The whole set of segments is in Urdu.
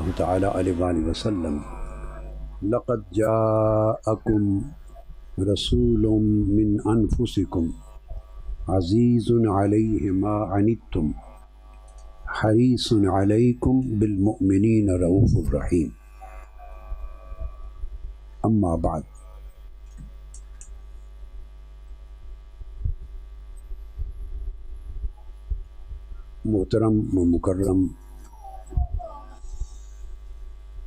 اللہ تعالیٰ علیہ وآلہ وسلم لقد جاءکم رسول من انفسکم عزیز علیہ ما عنتم حریص علیکم بالمؤمنین رؤوف الرحیم۔ اما بعد، محترم و مکرم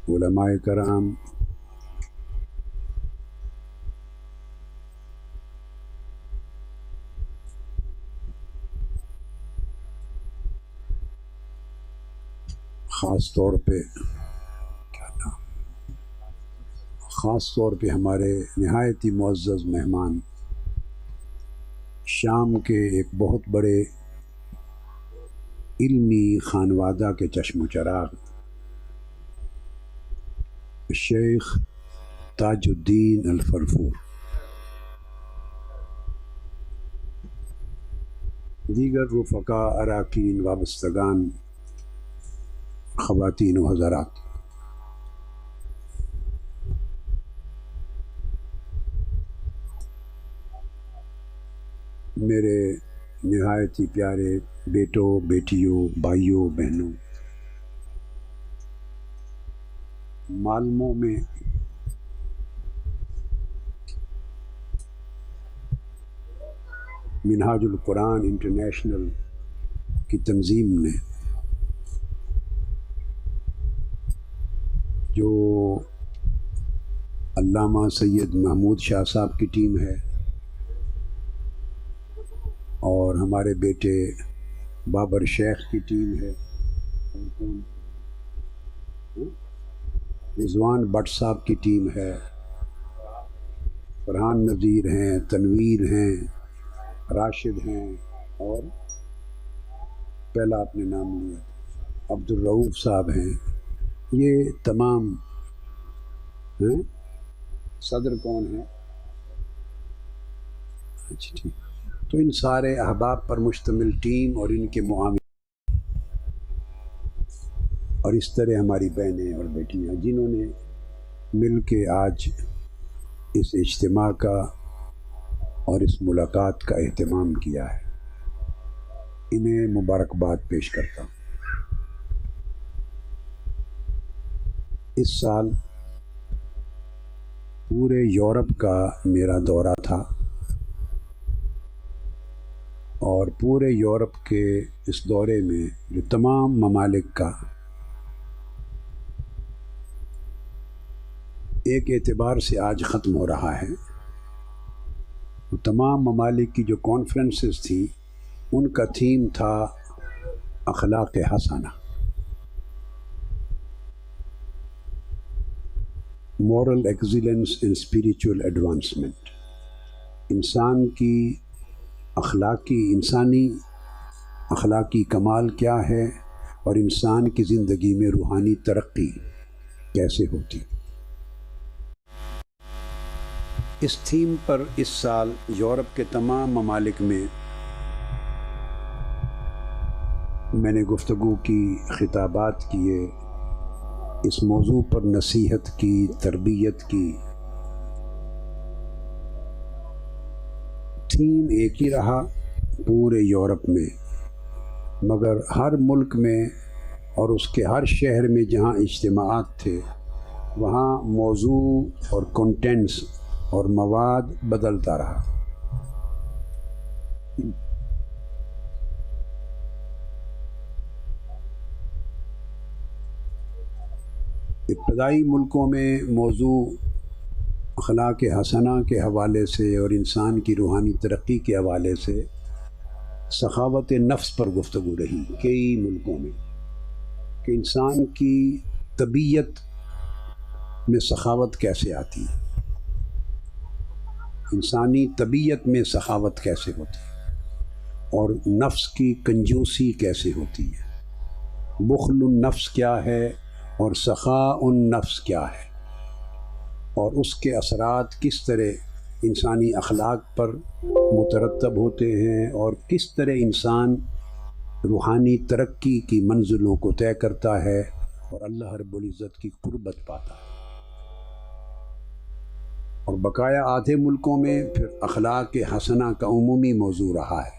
علماء کرام، خاص طور پہ ہمارے نہایت ہی معزز مہمان، شام کے ایک بہت بڑے علمی خانوادہ کے چشم و چراغ شیخ تاج الدین الفرفور، دیگر رفقا اراکین وابستگان، خواتین و حضرات، میرے نہایت ہی پیارے بیٹوں، بیٹیوں، بھائیوں، بہنوں، معلموں میں منہاج القرآن انٹرنیشنل کی تنظیم نے جو علامہ سید محمود شاہ صاحب کی ٹیم ہے اور ہمارے بیٹے بابر شیخ کی ٹیم ہے، رضوان بٹ صاحب کی ٹیم ہے، فرحان نذیر ہیں، تنویر ہیں، راشد ہیں، اور پہلا آپ نے نام لیا عبدالرؤوف صاحب ہیں، یہ تمام ہیں۔ صدر کون ہے؟ اچھا ٹھیک۔ تو ان سارے احباب پر مشتمل ٹیم اور ان کے معاون اور اس طرح ہماری بہنیں اور بیٹیاں جنہوں نے مل کے آج اس اجتماع کا اور اس ملاقات کا اہتمام کیا ہے، انہیں مبارکباد پیش کرتا ہوں۔ اس سال پورے یورپ کا میرا دورہ تھا اور پورے یورپ کے اس دورے میں جو تمام ممالک کا ایک اعتبار سے آج ختم ہو رہا ہے، وہ تمام ممالک کی جو کانفرنسز تھیں ان کا تھیم تھا اخلاق حسنہ، moral excellence and spiritual advancement, انسان کی انسانی اخلاقی کمال کیا ہے اور انسان کی زندگی میں روحانی ترقی کیسے ہوتی۔ اس تھیم پر اس سال یورپ کے تمام ممالک میں میں نے گفتگو کی، خطابات کیے، اس موضوع پر نصیحت کی، تربیت کی۔ تھیم ایک ہی رہا پورے یورپ میں، مگر ہر ملک میں اور اس کے ہر شہر میں جہاں اجتماعات تھے وہاں موضوع اور کنٹینٹس اور مواد بدلتا رہا۔ ابتدائی ملکوں میں موضوع اخلاق حسنہ کے حوالے سے اور انسان کی روحانی ترقی کے حوالے سے سخاوت نفس پر گفتگو رہی کئی ملکوں میں، کہ انسان کی طبیعت میں سخاوت کیسے آتی ہے، انسانی طبیعت میں سخاوت کیسے ہوتی ہے، اور نفس کی کنجوسی کیسے ہوتی ہے، بخل النفس کیا ہے اور سخاء النفس کیا ہے، اور اس کے اثرات کس طرح انسانی اخلاق پر مترتب ہوتے ہیں اور کس طرح انسان روحانی ترقی کی منزلوں کو طے کرتا ہے اور اللہ رب العزت کی قربت پاتا ہے۔ اور بقایا آدھے ملکوں میں پھر اخلاق حسنہ کا عمومی موضوع رہا ہے۔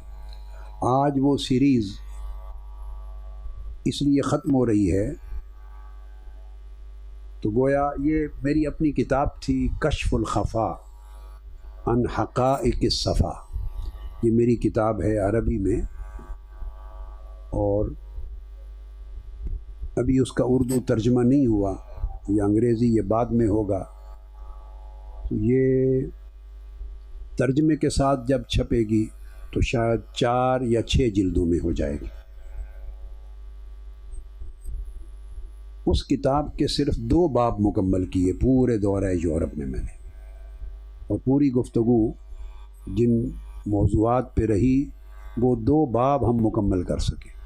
آج وہ سیریز اس لیے ختم ہو رہی ہے تو گویا یہ میری اپنی کتاب تھی کشف الخفا عن حقائق الصفا، یہ میری کتاب ہے عربی میں، اور ابھی اس کا اردو ترجمہ نہیں ہوا، یہ انگریزی یہ بعد میں ہوگا، تو یہ ترجمے کے ساتھ جب چھپے گی تو شاید 4 یا 6 جلدوں میں ہو جائے گی۔ اس کتاب کے صرف 2 باب مکمل کیے پورے دورہ یورپ میں نے، اور پوری گفتگو جن موضوعات پہ رہی وہ 2 باب ہم مکمل کر سکے۔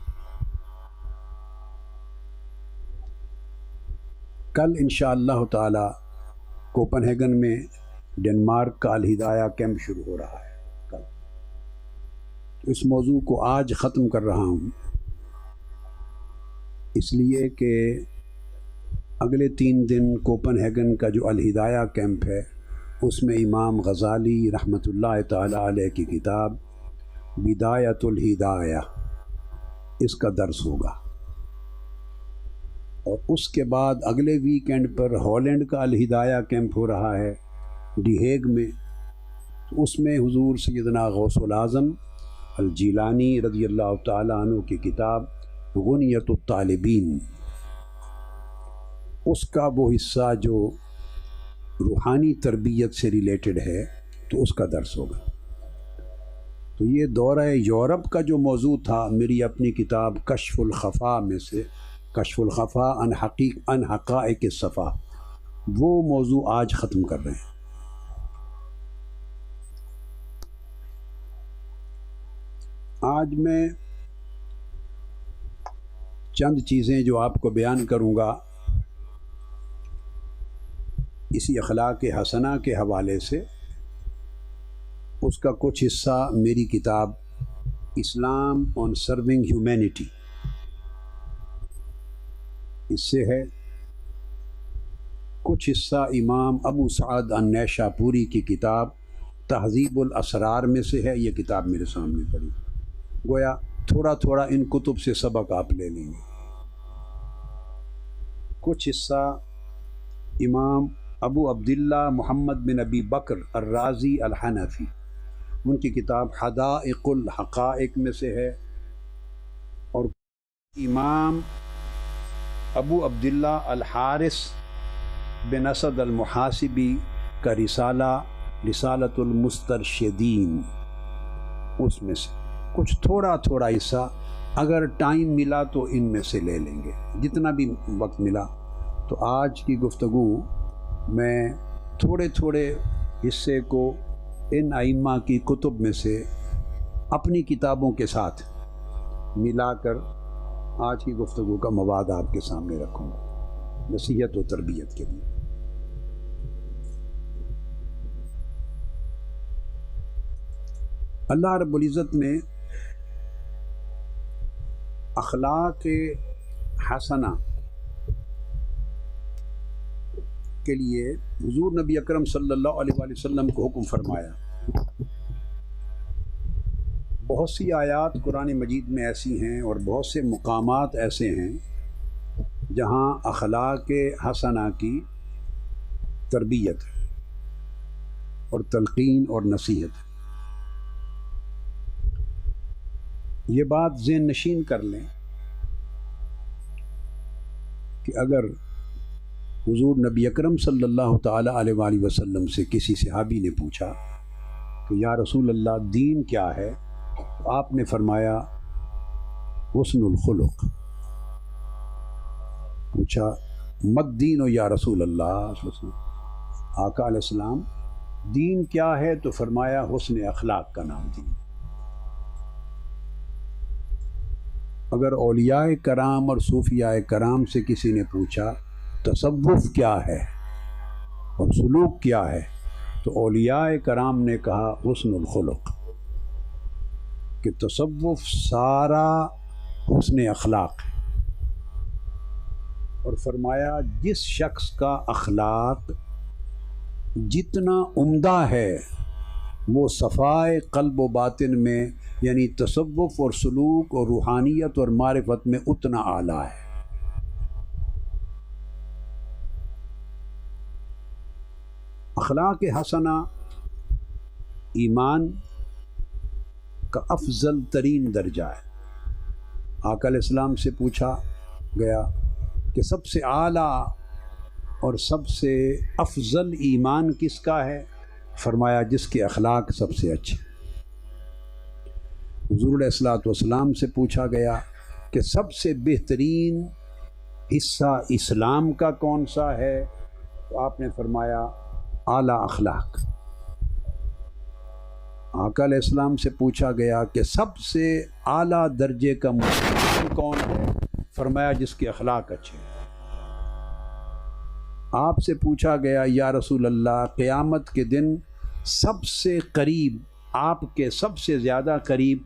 کل انشاءاللہ تعالی کوپن ہیگن میں ڈنمارک کا الہدایہ کیمپ شروع ہو رہا ہے کل، تو اس موضوع کو آج ختم کر رہا ہوں، اس لیے کہ اگلے 3 دن کوپن ہیگن کا جو الہدایہ کیمپ ہے اس میں امام غزالی رحمۃ اللہ تعالی علیہ کی کتاب بدایۃ الہدایہ اس کا درس ہوگا، اور اس کے بعد اگلے ویکینڈ پر ہالینڈ کا الہدایہ کیمپ ہو رہا ہے ڈی ہیگ میں، تو اس میں حضور سیدنا غوث العظم الجیلانی رضی اللہ تعالی عنہ کی کتاب غنیۃ الطالبین، اس کا وہ حصہ جو روحانی تربیت سے ریلیٹڈ ہے تو اس کا درس ہوگا۔ تو یہ دورہ یورپ کا جو موضوع تھا میری اپنی کتاب کشف الخفا میں سے، کشف الخفا عن حقائق الصفا، وہ موضوع آج ختم کر رہے ہیں۔ آج میں چند چیزیں جو آپ کو بیان کروں گا اسی اخلاق حسنہ کے حوالے سے، اس کا کچھ حصہ میری کتاب اسلام آن سرونگ ہیومینٹی اس سے ہے، کچھ حصہ امام ابو سعد النیشاپوری کی کتاب تہذیب الاسرار میں سے ہے، یہ کتاب میرے سامنے پڑی، گویا تھوڑا تھوڑا ان کتب سے سبق آپ لے لیں گے۔ کچھ حصہ امام ابو عبداللہ محمد بن ابی بکر الرازی الحنفی، ان کی کتاب حدائق الحقائق میں سے ہے، اور امام ابو عبداللہ الحارث بن اسد المحاسبی کا رسالہ رسالۃ المسترشدین، اس میں سے کچھ تھوڑا تھوڑا حصہ اگر ٹائم ملا تو ان میں سے لے لیں گے، جتنا بھی وقت ملا۔ تو آج کی گفتگو میں تھوڑے تھوڑے حصے کو ان ائمہ کی کتب میں سے اپنی کتابوں کے ساتھ ملا کر آج کی گفتگو کا مواد آپ کے سامنے رکھوں گا نصیحت و تربیت کے لیے۔ اللہ رب العزت نے اخلاق حسنہ کے لیے حضور نبی اکرم صلی اللہ علیہ وآلہ وسلم کو حکم فرمایا۔ بہت سی آیات قرآن مجید میں ایسی ہیں اور بہت سے مقامات ایسے ہیں جہاں اخلاق حسنہ کی تربیت ہے اور تلقین اور نصیحت ہے۔ یہ بات ذہن نشین کر لیں کہ اگر حضور نبی اکرم صلی اللہ تعالی علیہ وآلہ وسلم سے کسی صحابی نے پوچھا کہ یا رسول اللہ دین کیا ہے، تو آپ نے فرمایا حسن الخلق۔ پوچھا مد دین و یا رسول اللہ، آقا علیہ السلام دین کیا ہے؟ تو فرمایا حسن اخلاق کا نام دین۔ اگر اولیاء کرام اور صوفیاء کرام سے کسی نے پوچھا تصوف کیا ہے اور سلوک کیا ہے، تو اولیاء کرام نے کہا حسن الخلق، کہ تصوف سارا حسن اخلاق ہے۔ اور فرمایا جس شخص کا اخلاق جتنا عمدہ ہے وہ صفائے قلب و باطن میں یعنی تصوف اور سلوک اور روحانیت اور معرفت میں اتنا اعلیٰ ہے۔ اخلاق حسنہ ایمان کا افضل ترین درجہ ہے۔ آقا علیہ السلام سے پوچھا گیا کہ سب سے اعلیٰ اور سب سے افضل ایمان کس کا ہے؟ فرمایا جس کے اخلاق سب سے اچھے۔ حضور علیہ الصلوۃ والسلام سے پوچھا گیا کہ سب سے بہترین حصہ اسلام کا کون سا ہے؟ تو آپ نے فرمایا اعلیٰ اخلاق۔ آقا علیہ السلام سے پوچھا گیا کہ سب سے اعلیٰ درجے کا مسلمان کون ہے؟ فرمایا جس کے اخلاق اچھے۔ آپ سے پوچھا گیا یا رسول اللہ قیامت کے دن سب سے قریب آپ کے سب سے زیادہ قریب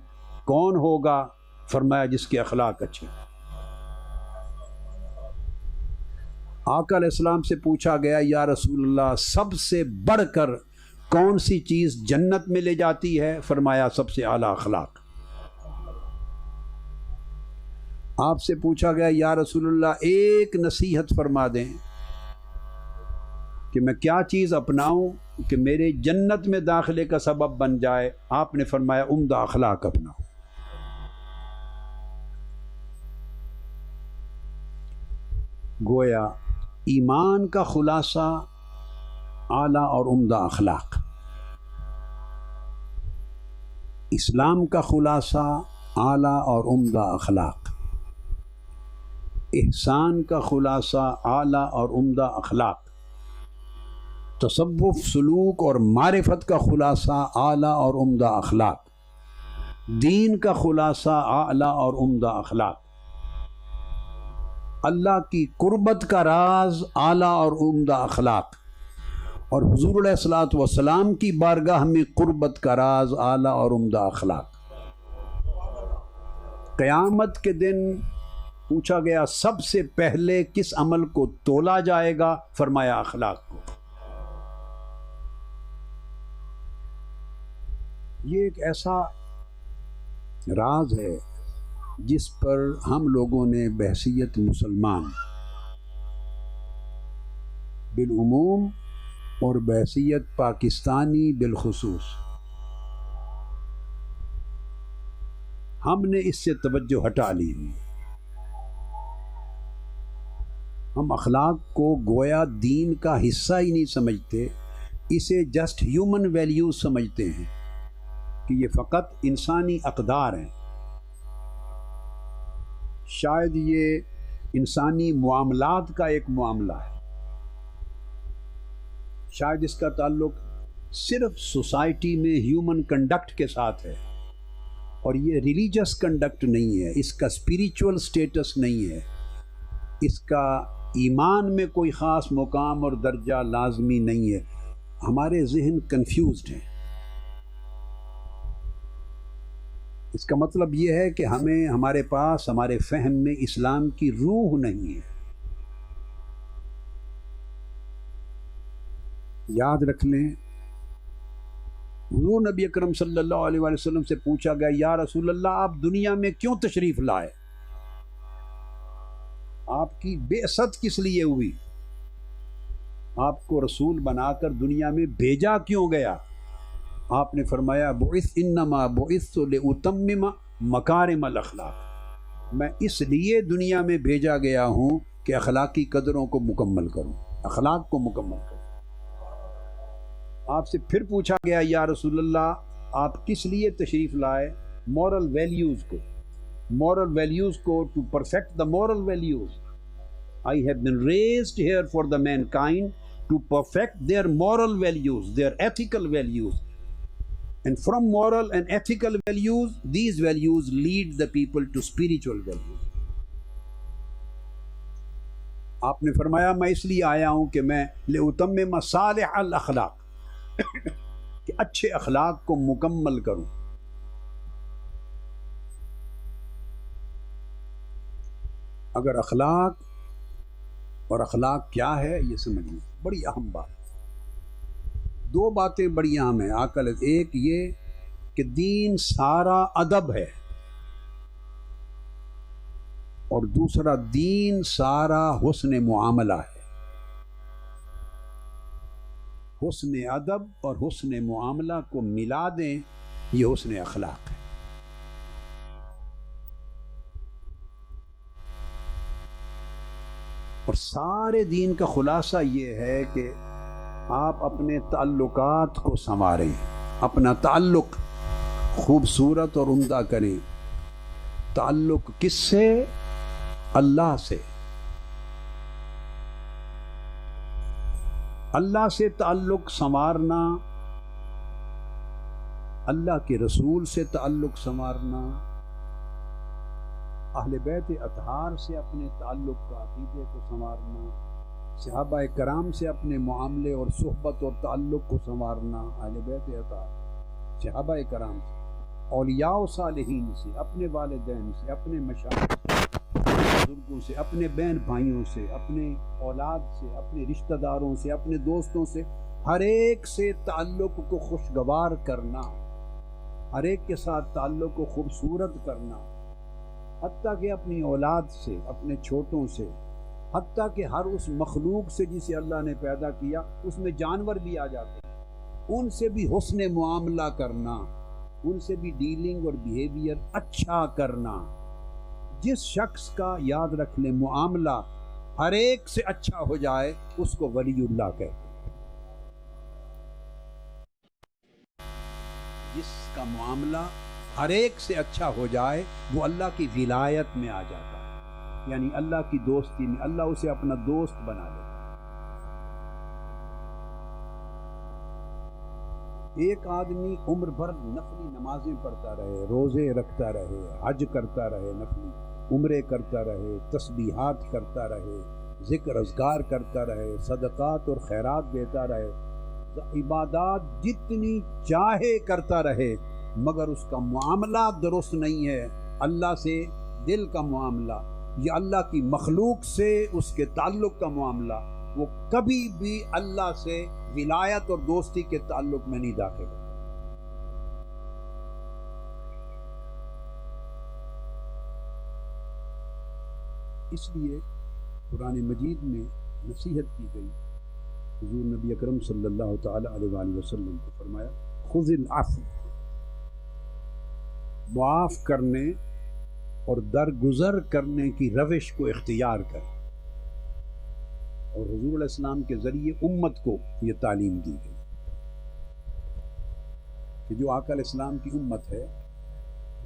کون ہوگا؟ فرمایا جس کے اخلاق اچھے۔ آقا علیہ السلام سے پوچھا گیا یا رسول اللہ سب سے بڑھ کر کون سی چیز جنت میں لے جاتی ہے؟ فرمایا سب سے اعلیٰ اخلاق۔ آپ سے پوچھا گیا یا رسول اللہ ایک نصیحت فرما دیں کہ میں کیا چیز اپناؤں کہ میرے جنت میں داخلے کا سبب بن جائے؟ آپ نے فرمایا عمدہ اخلاق اپناؤ۔ گویا ایمان کا خلاصہ اعلیٰ اور عمدہ اخلاق، اسلام کا خلاصہ اعلیٰ اور عمدہ اخلاق، احسان کا خلاصہ اعلیٰ اور عمدہ اخلاق، تصوف سلوک اور معرفت کا خلاصہ اعلیٰ اور عمدہ اخلاق، دین کا خلاصہ اعلیٰ اور عمدہ اخلاق، اللہ کی قربت کا راز اعلیٰ اور عمدہ اخلاق، اور حضور علیہ الصلوۃ والسلام کی بارگاہ میں قربت کا راز اعلیٰ اور عمدہ اخلاق۔ قیامت کے دن پوچھا گیا سب سے پہلے کس عمل کو تولا جائے گا؟ فرمایا اخلاق کو۔ یہ ایک ایسا راز ہے جس پر ہم لوگوں نے بحیثیت مسلمان بالعموم اور بحیثیت پاکستانی بالخصوص ہم نے اس سے توجہ ہٹا لی ہوئی۔ ہم اخلاق کو گویا دین کا حصہ ہی نہیں سمجھتے، اسے جسٹ ہیومن ویلیوز سمجھتے ہیں کہ یہ فقط انسانی اقدار ہیں۔ شاید یہ انسانی معاملات کا ایک معاملہ ہے، شاید اس کا تعلق صرف سوسائٹی میں ہیومن کنڈکٹ کے ساتھ ہے، اور یہ ریلیجس کنڈکٹ نہیں ہے، اس کا اسپریچول سٹیٹس نہیں ہے، اس کا ایمان میں کوئی خاص مقام اور درجہ لازمی نہیں ہے۔ ہمارے ذہن کنفیوزڈ ہیں۔ اس کا مطلب یہ ہے کہ ہمارے پاس ہمارے فہم میں اسلام کی روح نہیں ہے۔ یاد رکھ لیں، حضور نبی اکرم صلی اللہ علیہ وآلہ وسلم سے پوچھا گیا یا رسول اللہ آپ دنیا میں کیوں تشریف لائے؟ آپ کی بعثت کس لیے ہوئی؟ آپ کو رسول بنا کر دنیا میں بھیجا کیوں گیا؟ آپ نے فرمایا انما بعثت لأتمم مکارم الاخلاق، میں اس لیے دنیا میں بھیجا گیا ہوں کہ اخلاقی قدروں کو مکمل کروں، اخلاق کو مکمل کروں۔ آپ سے پھر پوچھا گیا یا رسول اللہ آپ کس لیے تشریف لائے؟ مورل ویلیوز کو to perfect the moral values. I have been raised here for the mankind to perfect their moral values, their ethical values. And from moral and ethical values, these values lead the people to spiritual values. آپ نے فرمایا میں اس لیے آیا ہوں کہ میں لأتمم صالح الاخلاق، کہ اچھے اخلاق کو مکمل کروں۔ اگر اخلاق اور اخلاق کیا ہے یہ سمجھیے، بڑی اہم بات۔ دو باتیں بڑی اہم ہیں عقل، ایک یہ کہ دین سارا ادب ہے، اور دوسرا دین سارا حسن معاملہ ہے۔ حسن ادب اور حسن معاملہ کو ملا دیں، یہ حسن اخلاق ہے۔ اور سارے دین کا خلاصہ یہ ہے کہ آپ اپنے تعلقات کو سنواریں، اپنا تعلق خوبصورت اور عمدہ کریں۔ تعلق کس سے؟ اللہ سے۔ اللہ سے تعلق سنوارنا، اللہ کے رسول سے تعلق سنوارنا، اہل بیت اطہار سے اپنے تعلق کا عقیدے کو سنوارنا، صحابہ کرام سے اپنے معاملے اور صحبت اور تعلق کو سنوارنا، اہل بیت اطہار صحابہ کرام سے، اولیاء و صالحین سے، اپنے والدین سے، اپنے مشائخ سے، بزرگوں سے، اپنے بہن بھائیوں سے، اپنے اولاد سے، اپنے رشتہ داروں سے، اپنے دوستوں سے، ہر ایک سے تعلق کو خوشگوار کرنا، ہر ایک کے ساتھ تعلق کو خوبصورت کرنا، حتیٰ کہ اپنی اولاد سے، اپنے چھوٹوں سے، حتیٰ کہ ہر اس مخلوق سے جسے اللہ نے پیدا کیا، اس میں جانور بھی آ جاتے ہیں، ان سے بھی حسن معاملہ کرنا، ان سے بھی ڈیلنگ اور بیہیویئر اچھا کرنا۔ جس شخص کا یاد رکھ لیں معاملہ ہر ایک سے اچھا ہو جائے، اس کو ولی اللہ کہتے ہیں۔ جس کا معاملہ ہر ایک سے اچھا ہو جائے وہ اللہ کی ولایت میں آ جاتا ہے، یعنی اللہ کی دوستی میں، اللہ اسے اپنا دوست بنا لیتا ہے۔ ایک آدمی عمر بھر نفلی نمازیں پڑھتا رہے، روزے رکھتا رہے، حج کرتا رہے، نفلی عمرے کرتا رہے، تسبیحات کرتا رہے، ذکر اذکار کرتا رہے، صدقات اور خیرات دیتا رہے، عبادات جتنی چاہے کرتا رہے، مگر اس کا معاملہ درست نہیں ہے اللہ سے، دل کا معاملہ یا اللہ کی مخلوق سے اس کے تعلق کا معاملہ، وہ کبھی بھی اللہ سے ولایت اور دوستی کے تعلق میں نہیں داخل ہوتا۔ اس لیے قرآن مجید میں نصیحت کی گئی، حضور نبی اکرم صلی اللہ تعالی علیہ وآلہ وسلم کو فرمایا خذ العفو، معاف کرنے اور درگزر کرنے کی روش کو اختیار کر۔ اور حضور علیہ السلام کے ذریعے امت کو یہ تعلیم دی گئی کہ جو آقا علیہ السلام کی امت ہے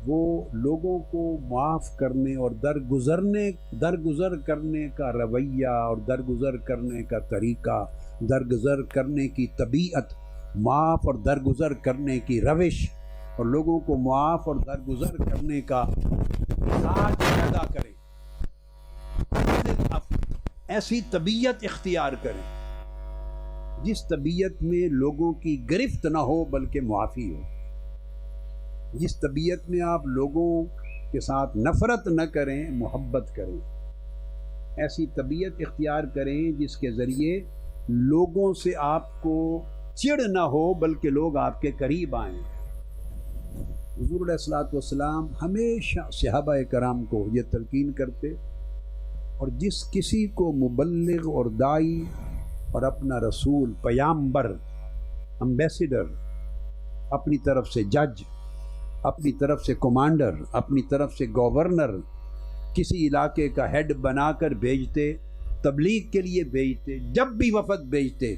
وہ لوگوں کو معاف کرنے اور درگزر کرنے کا رویہ اور درگزر کرنے کا طریقہ، درگزر کرنے کی طبیعت، معاف اور درگزر کرنے کی روش، اور لوگوں کو معاف اور درگزر کرنے کا مزاج پیدا کریں، ایسی طبیعت اختیار کریں جس طبیعت میں لوگوں کی گرفت نہ ہو بلکہ معافی ہو، جس طبیعت میں آپ لوگوں کے ساتھ نفرت نہ کریں، محبت کریں، ایسی طبیعت اختیار کریں جس کے ذریعے لوگوں سے آپ کو چڑ نہ ہو بلکہ لوگ آپ کے قریب آئیں۔ حضور علیہ الصلوۃ والسلام ہمیشہ صحابہ کرام کو یہ تلقین کرتے، اور جس کسی کو مبلغ اور داعی اور اپنا رسول، پیامبر، امبیسڈر، اپنی طرف سے جج، اپنی طرف سے کمانڈر، اپنی طرف سے گورنر، کسی علاقے کا ہیڈ بنا کر بھیجتے، تبلیغ کے لیے بھیجتے، جب بھی وفد بھیجتے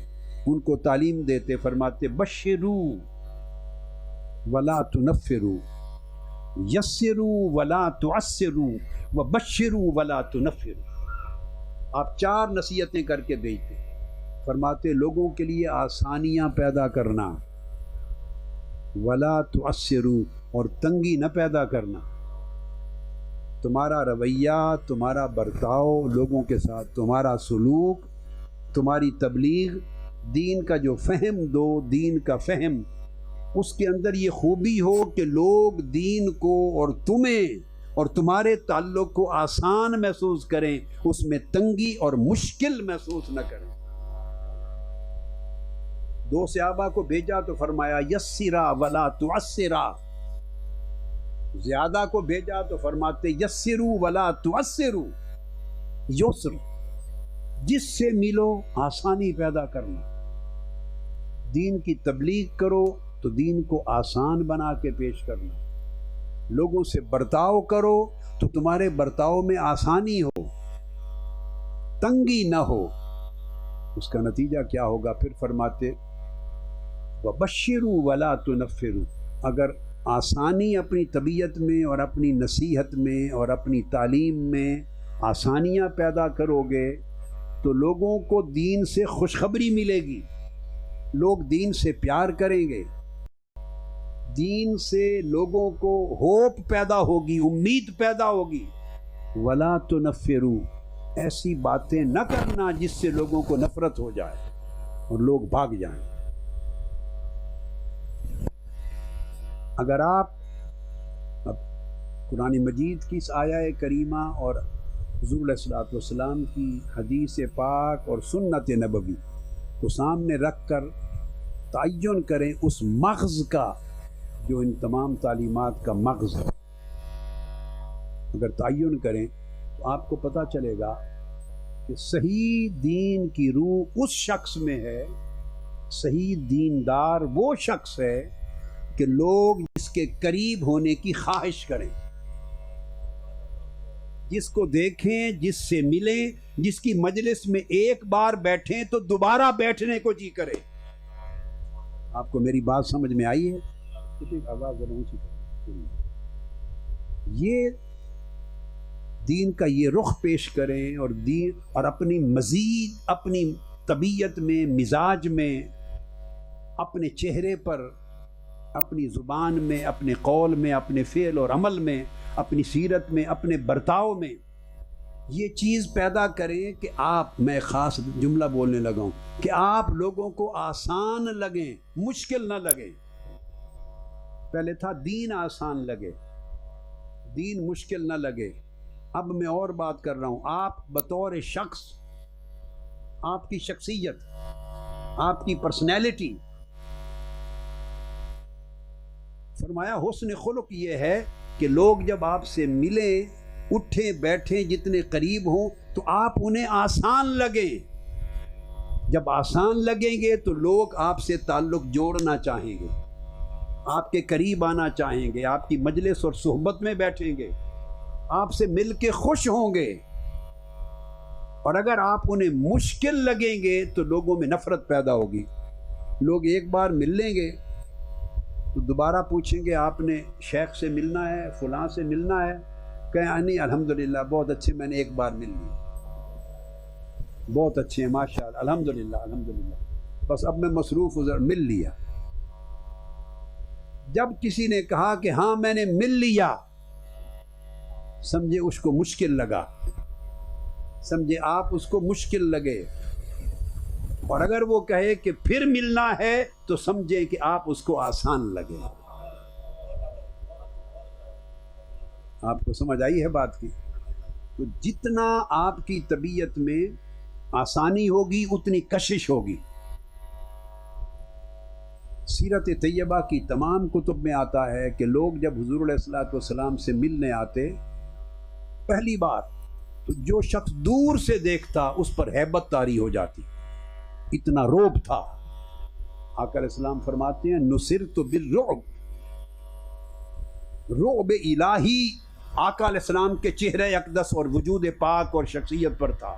ان کو تعلیم دیتے، فرماتے بشرو ولا تنفرو، یسرو ولا تعسرو، وبشرو ولا تنفرو۔ آپ چار نصیحتیں کر کے بھیجتے، فرماتے لوگوں کے لیے آسانیاں پیدا کرنا، ولا تعسرو، اور تنگی نہ پیدا کرنا، تمہارا رویہ، تمہارا برتاؤ لوگوں کے ساتھ، تمہارا سلوک، تمہاری تبلیغ، دین کا جو فہم دو، دین کا فہم، اس کے اندر یہ خوبی ہو کہ لوگ دین کو اور تمہیں اور تمہارے تعلق کو آسان محسوس کریں، اس میں تنگی اور مشکل محسوس نہ کریں۔ دو صحابہ کو بھیجا تو فرمایا یسرا ولا تعسرا، زیادہ کو بھیجا تو فرماتے یسرو ولا تعسرو، یسر جس سے ملو آسانی پیدا کرنا، دین کی تبلیغ کرو تو دین کو آسان بنا کے پیش کرنا، لوگوں سے برتاؤ کرو تو تمہارے برتاؤ میں آسانی ہو، تنگی نہ ہو۔ اس کا نتیجہ کیا ہوگا؟ پھر فرماتے وَبَشِّرُوا وَلَا تُنَفِّرُوا، اگر آسانی اپنی طبیعت میں اور اپنی نصیحت میں اور اپنی تعلیم میں آسانیاں پیدا کرو گے تو لوگوں کو دین سے خوشخبری ملے گی، لوگ دین سے پیار کریں گے، دین سے لوگوں کو ہوپ پیدا ہوگی، امید پیدا ہوگی۔ وَلَا تُنَفِّرُوا، ایسی باتیں نہ کرنا جس سے لوگوں کو نفرت ہو جائے اور لوگ بھاگ جائیں۔ اگر آپ اب قرآن مجید کی اس آیہ کریمہ اور حضور علیہ الصلوۃ والسلام کی حدیث پاک اور سنت نبوی کو سامنے رکھ کر تعین کریں اس مغز کا جو ان تمام تعلیمات کا مغز ہے، اگر تعین کریں تو آپ کو پتہ چلے گا کہ صحیح دین کی روح اس شخص میں ہے، صحیح دیندار وہ شخص ہے کہ لوگ جس کے قریب ہونے کی خواہش کریں، جس کو دیکھیں، جس سے ملیں، جس کی مجلس میں ایک بار بیٹھیں تو دوبارہ بیٹھنے کو جی کرے۔ آپ کو میری بات سمجھ میں آئی ہے؟ آواز اونچی کریں۔ یہ دین کا یہ رخ پیش کریں اور دین اور اپنی مزید اپنی طبیعت میں، مزاج میں، اپنے چہرے پر، اپنی زبان میں، اپنے قول میں، اپنے فعل اور عمل میں، اپنی سیرت میں، اپنے برتاؤ میں یہ چیز پیدا کریں کہ آپ، میں خاص جملہ بولنے لگا ہوں، کہ آپ لوگوں کو آسان لگیں، مشکل نہ لگے۔ پہلے تھا دین آسان لگے، دین مشکل نہ لگے، اب میں اور بات کر رہا ہوں، آپ بطور شخص، آپ کی شخصیت، آپ کی پرسنالٹی، فرمایا حسن خلق یہ ہے کہ لوگ جب آپ سے ملیں، اٹھیں بیٹھیں، جتنے قریب ہوں تو آپ انہیں آسان لگیں۔ جب آسان لگیں گے تو لوگ آپ سے تعلق جوڑنا چاہیں گے، آپ کے قریب آنا چاہیں گے، آپ کی مجلس اور صحبت میں بیٹھیں گے، آپ سے مل کے خوش ہوں گے۔ اور اگر آپ انہیں مشکل لگیں گے تو لوگوں میں نفرت پیدا ہوگی، لوگ ایک بار مل لیں گے تو دوبارہ پوچھیں گے آپ نے شیخ سے ملنا ہے، فلاں سے ملنا ہے، کہیں نہیں الحمدللہ بہت اچھے، میں نے ایک بار مل لیا، بہت اچھے ہیں ماشاءاللہ، الحمدللہ الحمدللہ، بس اب میں مصروف مل لیا۔ جب کسی نے کہا کہ ہاں میں نے مل لیا، سمجھے اس کو مشکل لگا، سمجھے آپ اس کو مشکل لگے، اور اگر وہ کہے کہ پھر ملنا ہے تو سمجھیں کہ آپ اس کو آسان لگے۔ آپ کو سمجھ آئی ہے بات کی؟ تو جتنا آپ کی طبیعت میں آسانی ہوگی اتنی کشش ہوگی۔ سیرت طیبہ کی تمام کتب میں آتا ہے کہ لوگ جب حضور علیہ الصلوۃ والسلام سے ملنے آتے پہلی بار، تو جو شخص دور سے دیکھتا اس پر ہیبت طاری ہو جاتی، اتنا رعب تھا۔ آقا علیہ السلام فرماتے ہیں نصرت بالرعب، رعب الہی آقا علیہ السلام کے چہرے اقدس اور وجود پاک اور شخصیت پر تھا،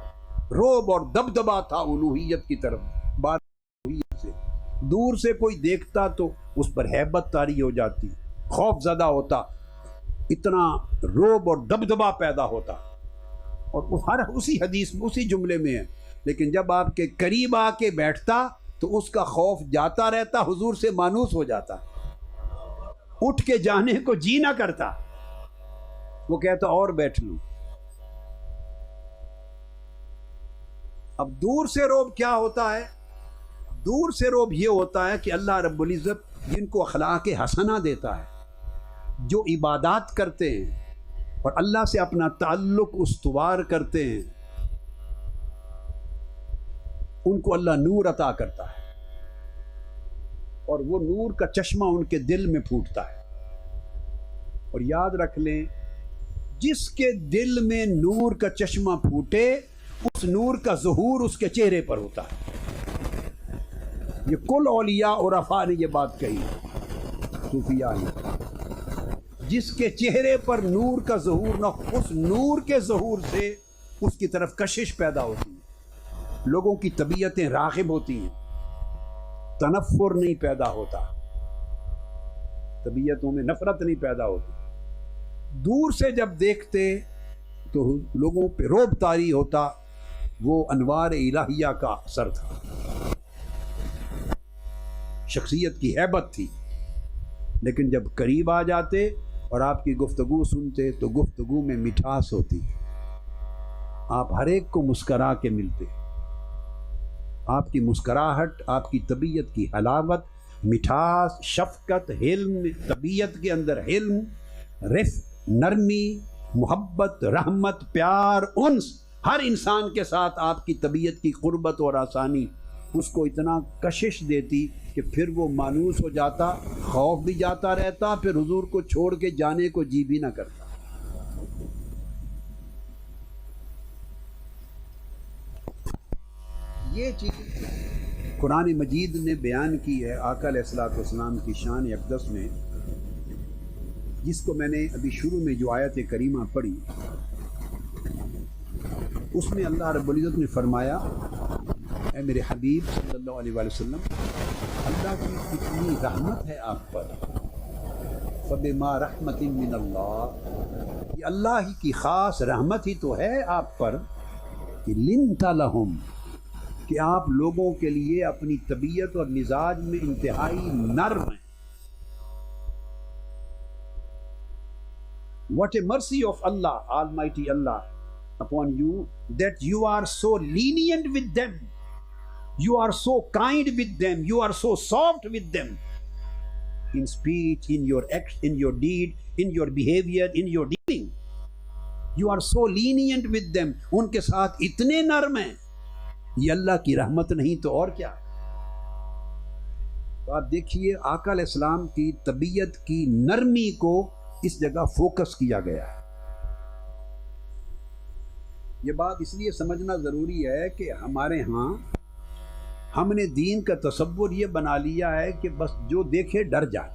رعب اور دبدبا تھا الوہیت کی طرف، بات الوہیت سے دور سے کوئی دیکھتا تو اس پر ہیبت طاری ہو جاتی، خوف زدہ ہوتا، اتنا رعب اور دبدبا پیدا ہوتا، اور ہر اسی حدیث میں اسی جملے میں ہے، لیکن جب آپ کے قریب آ کے بیٹھتا تو اس کا خوف جاتا رہتا، حضور سے مانوس ہو جاتا، اٹھ کے جانے کو جی نہ کرتا، وہ کہتا اور بیٹھ لوں۔ اب دور سے روب کیا ہوتا ہے؟ دور سے روب یہ ہوتا ہے کہ اللہ رب العزت جن کو اخلاق حسنہ دیتا ہے، جو عبادات کرتے ہیں اور اللہ سے اپنا تعلق استوار کرتے ہیں ان کو اللہ نور عطا کرتا ہے، اور وہ نور کا چشمہ ان کے دل میں پھوٹتا ہے۔ اور یاد رکھ لیں، جس کے دل میں نور کا چشمہ پھوٹے اس نور کا ظہور اس کے چہرے پر ہوتا ہے۔ یہ کل اولیاء اور عرفاء نے یہ بات کہی، صوفیاء نے، جس کے چہرے پر نور کا ظہور نہ، اس نور کے ظہور سے اس کی طرف کشش پیدا ہوتی ہے، لوگوں کی طبیعتیں راغب ہوتی ہیں، تنفر نہیں پیدا ہوتا، طبیعتوں میں نفرت نہیں پیدا ہوتی۔ دور سے جب دیکھتے تو لوگوں پہ رعب طاری ہوتا، وہ انوار الہیہ کا اثر تھا، شخصیت کی ہیبت تھی۔ لیکن جب قریب آ جاتے اور آپ کی گفتگو سنتے تو گفتگو میں مٹھاس ہوتی، آپ ہر ایک کو مسکرا کے ملتے، آپ کی مسکراہٹ، آپ کی طبیعت کی حلاوت، مٹھاس، شفقت، حلم، طبیعت کے اندر حلم، رفق، نرمی، محبت، رحمت، پیار، انس، ہر انسان کے ساتھ آپ کی طبیعت کی قربت اور آسانی اس کو اتنا کشش دیتی کہ پھر وہ مانوس ہو جاتا، خوف بھی جاتا رہتا، پھر حضور کو چھوڑ کے جانے کو جی بھی نہ کرتا۔ یہ چیز قرآن مجید نے بیان کی ہے آقا علیہ الصلوۃ والسلام کی شان اقدس میں، جس کو میں نے ابھی شروع میں جو آیت کریمہ پڑھی، اس میں اللہ رب العزت نے فرمایا، اے میرے حبیب صلی اللہ علیہ وآلہ وسلم، اللہ کی کتنی رحمت ہے آپ پر، فبما رحمت من اللہ، یہ اللہ ہی کی خاص رحمت ہی تو ہے آپ پر، کہ لنت لہم، کہ آپ لوگوں کے لیے اپنی طبیعت اور مزاج میں انتہائی نرم ہیں۔ What a mercy of Allah, Almighty Allah, upon you, that you are so lenient with them, you are so kind with them, you are so soft with them, in speech, in your act, in your deed, in your behavior, in your dealing. You are so lenient with them. ان کے ساتھ اتنے نرم ہیں، یہ اللہ کی رحمت نہیں تو اور کیا۔ تو آپ دیکھیے آقا علیہ السلام کی طبیعت کی نرمی کو اس جگہ فوکس کیا گیا ہے۔ یہ بات اس لیے سمجھنا ضروری ہے کہ ہمارے ہاں ہم نے دین کا تصور یہ بنا لیا ہے کہ بس جو دیکھے ڈر جائے،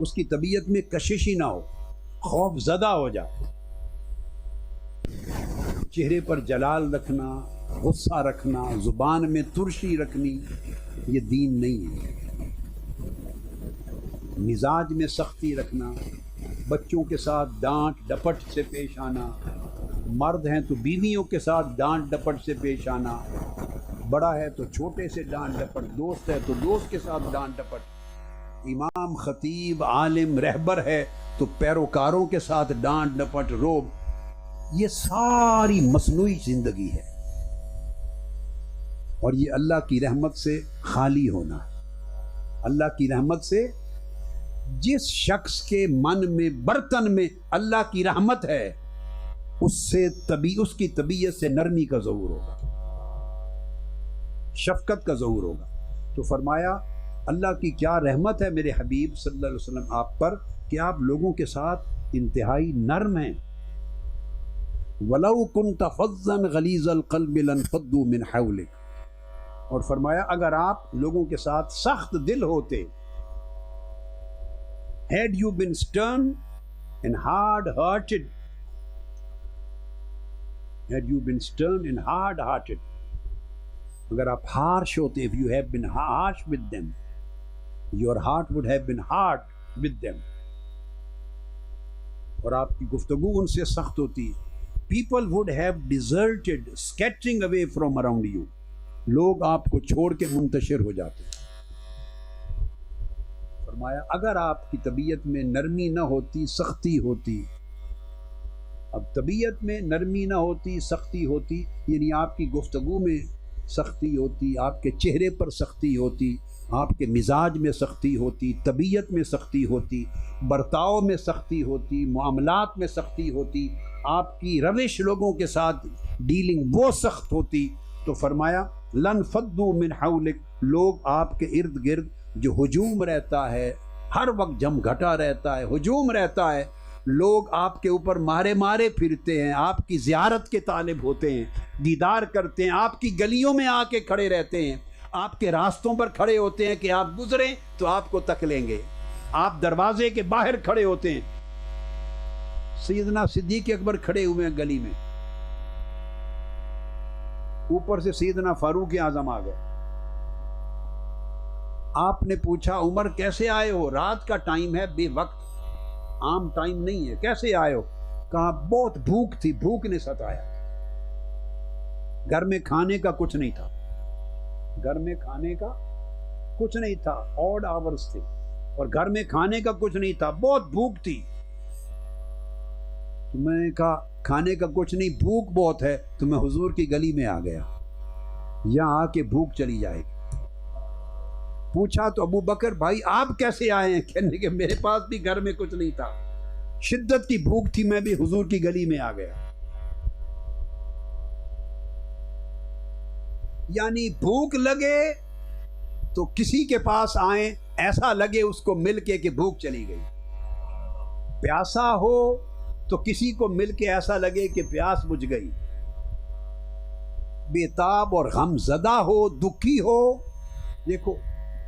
اس کی طبیعت میں کشش ہی نہ ہو، خوف زدہ ہو جائے، چہرے پر جلال رکھنا، غصہ رکھنا، زبان میں ترشی رکھنی، یہ دین نہیں ہے۔ مزاج میں سختی رکھنا، بچوں کے ساتھ ڈانٹ ڈپٹ سے پیش آنا، مرد ہیں تو بیویوں کے ساتھ ڈانٹ ڈپٹ سے پیش آنا، بڑا ہے تو چھوٹے سے ڈانٹ ڈپٹ، دوست ہے تو دوست کے ساتھ ڈانٹ ڈپٹ، امام، خطیب، عالم، رہبر ہے تو پیروکاروں کے ساتھ ڈانٹ ڈپٹ، روب، یہ ساری مصنوعی زندگی ہے، اور یہ اللہ کی رحمت سے خالی ہونا۔ اللہ کی رحمت سے، جس شخص کے من میں، برتن میں اللہ کی رحمت ہے، اس کی طبیعت سے نرمی کا ظہور ہوگا، شفقت کا ظہور ہوگا۔ تو فرمایا اللہ کی کیا رحمت ہے میرے حبیب صلی اللہ علیہ وسلم آپ پر، کہ آپ لوگوں کے ساتھ انتہائی نرم ہیں۔ وَلَوْ كُنْتَ فَظًّا غَلِيظَ الْقَلْبِ لَانفَضُّوا مِنْ حَوْلِكَ، اور فرمایا اگر آپ لوگوں کے ساتھ سخت دل ہوتے، had you been stern and hard-hearted, had you been stern and hard-hearted، اگر آپ harsh ہوتے، if you have been harsh with them, your heart would have been hard with them، اور آپ کی گفتگو ان سے سخت ہوتی، people would have deserted, scattering away from around you، لوگ آپ کو چھوڑ کے منتشر ہو جاتے۔ فرمایا اگر آپ کی طبیعت میں نرمی نہ ہوتی، سختی ہوتی، اب طبیعت میں نرمی نہ ہوتی، سختی ہوتی، یعنی آپ کی گفتگو میں سختی ہوتی، آپ کے چہرے پر سختی ہوتی، آپ کے مزاج میں سختی ہوتی، طبیعت میں سختی ہوتی، برتاؤ میں سختی ہوتی، معاملات میں سختی ہوتی، آپ کی روش لوگوں کے ساتھ ڈیلنگ وہ سخت ہوتی، تو فرمایا لن فدوا من حولک، لوگ آپ کے ارد گرد جو ہجوم رہتا ہے، ہر وقت جم گھٹا رہتا ہے، ہجوم رہتا ہے، لوگ آپ کے اوپر مارے مارے پھرتے ہیں، آپ کی زیارت کے طالب ہوتے ہیں، دیدار کرتے ہیں، آپ کی گلیوں میں آ کے کھڑے رہتے ہیں، آپ کے راستوں پر کھڑے ہوتے ہیں کہ آپ گزریں تو آپ کو تک لیں گے، آپ دروازے کے باہر کھڑے ہوتے ہیں۔ سیدنا صدیق اکبر کھڑے ہوئے ہیں گلی میں، اوپر سے سیدنا فاروق اعظم آ گئے۔ آپ نے پوچھا عمر کیسے آئے ہو؟ رات کا ٹائم ہے، بے وقت، عام ٹائم نہیں ہے، کیسے آئے ہو؟ کہا بہت بھوک تھی، بھوک نے ستایا، گھر میں کھانے کا کچھ نہیں تھا، گھر میں کھانے کا کچھ نہیں تھا، آڈ آورز تھے اور گھر میں کھانے کا کچھ نہیں تھا، بہت بھوک تھی۔ تو میں نے کہا کھانے کا کچھ نہیں، بھوک بہت ہے، تو میں حضور کی گلی میں آ گیا، یہاں آ کے بھوک چلی جائے گی۔ پوچھا تو ابو بکر بھائی آپ کیسے آئے ہیں؟ کہنے کہ میرے پاس بھی گھر میں کچھ نہیں تھا، شدت کی بھوک تھی، میں بھی حضور کی گلی میں آ گیا۔ یعنی بھوک لگے تو کسی کے پاس آئیں، ایسا لگے اس کو مل کے کہ بھوک چلی گئی، پیاسا ہو تو کسی کو مل کے ایسا لگے کہ پیاس بجھ گئی، بےتاب اور غم زدہ ہو، دکھی ہو۔ دیکھو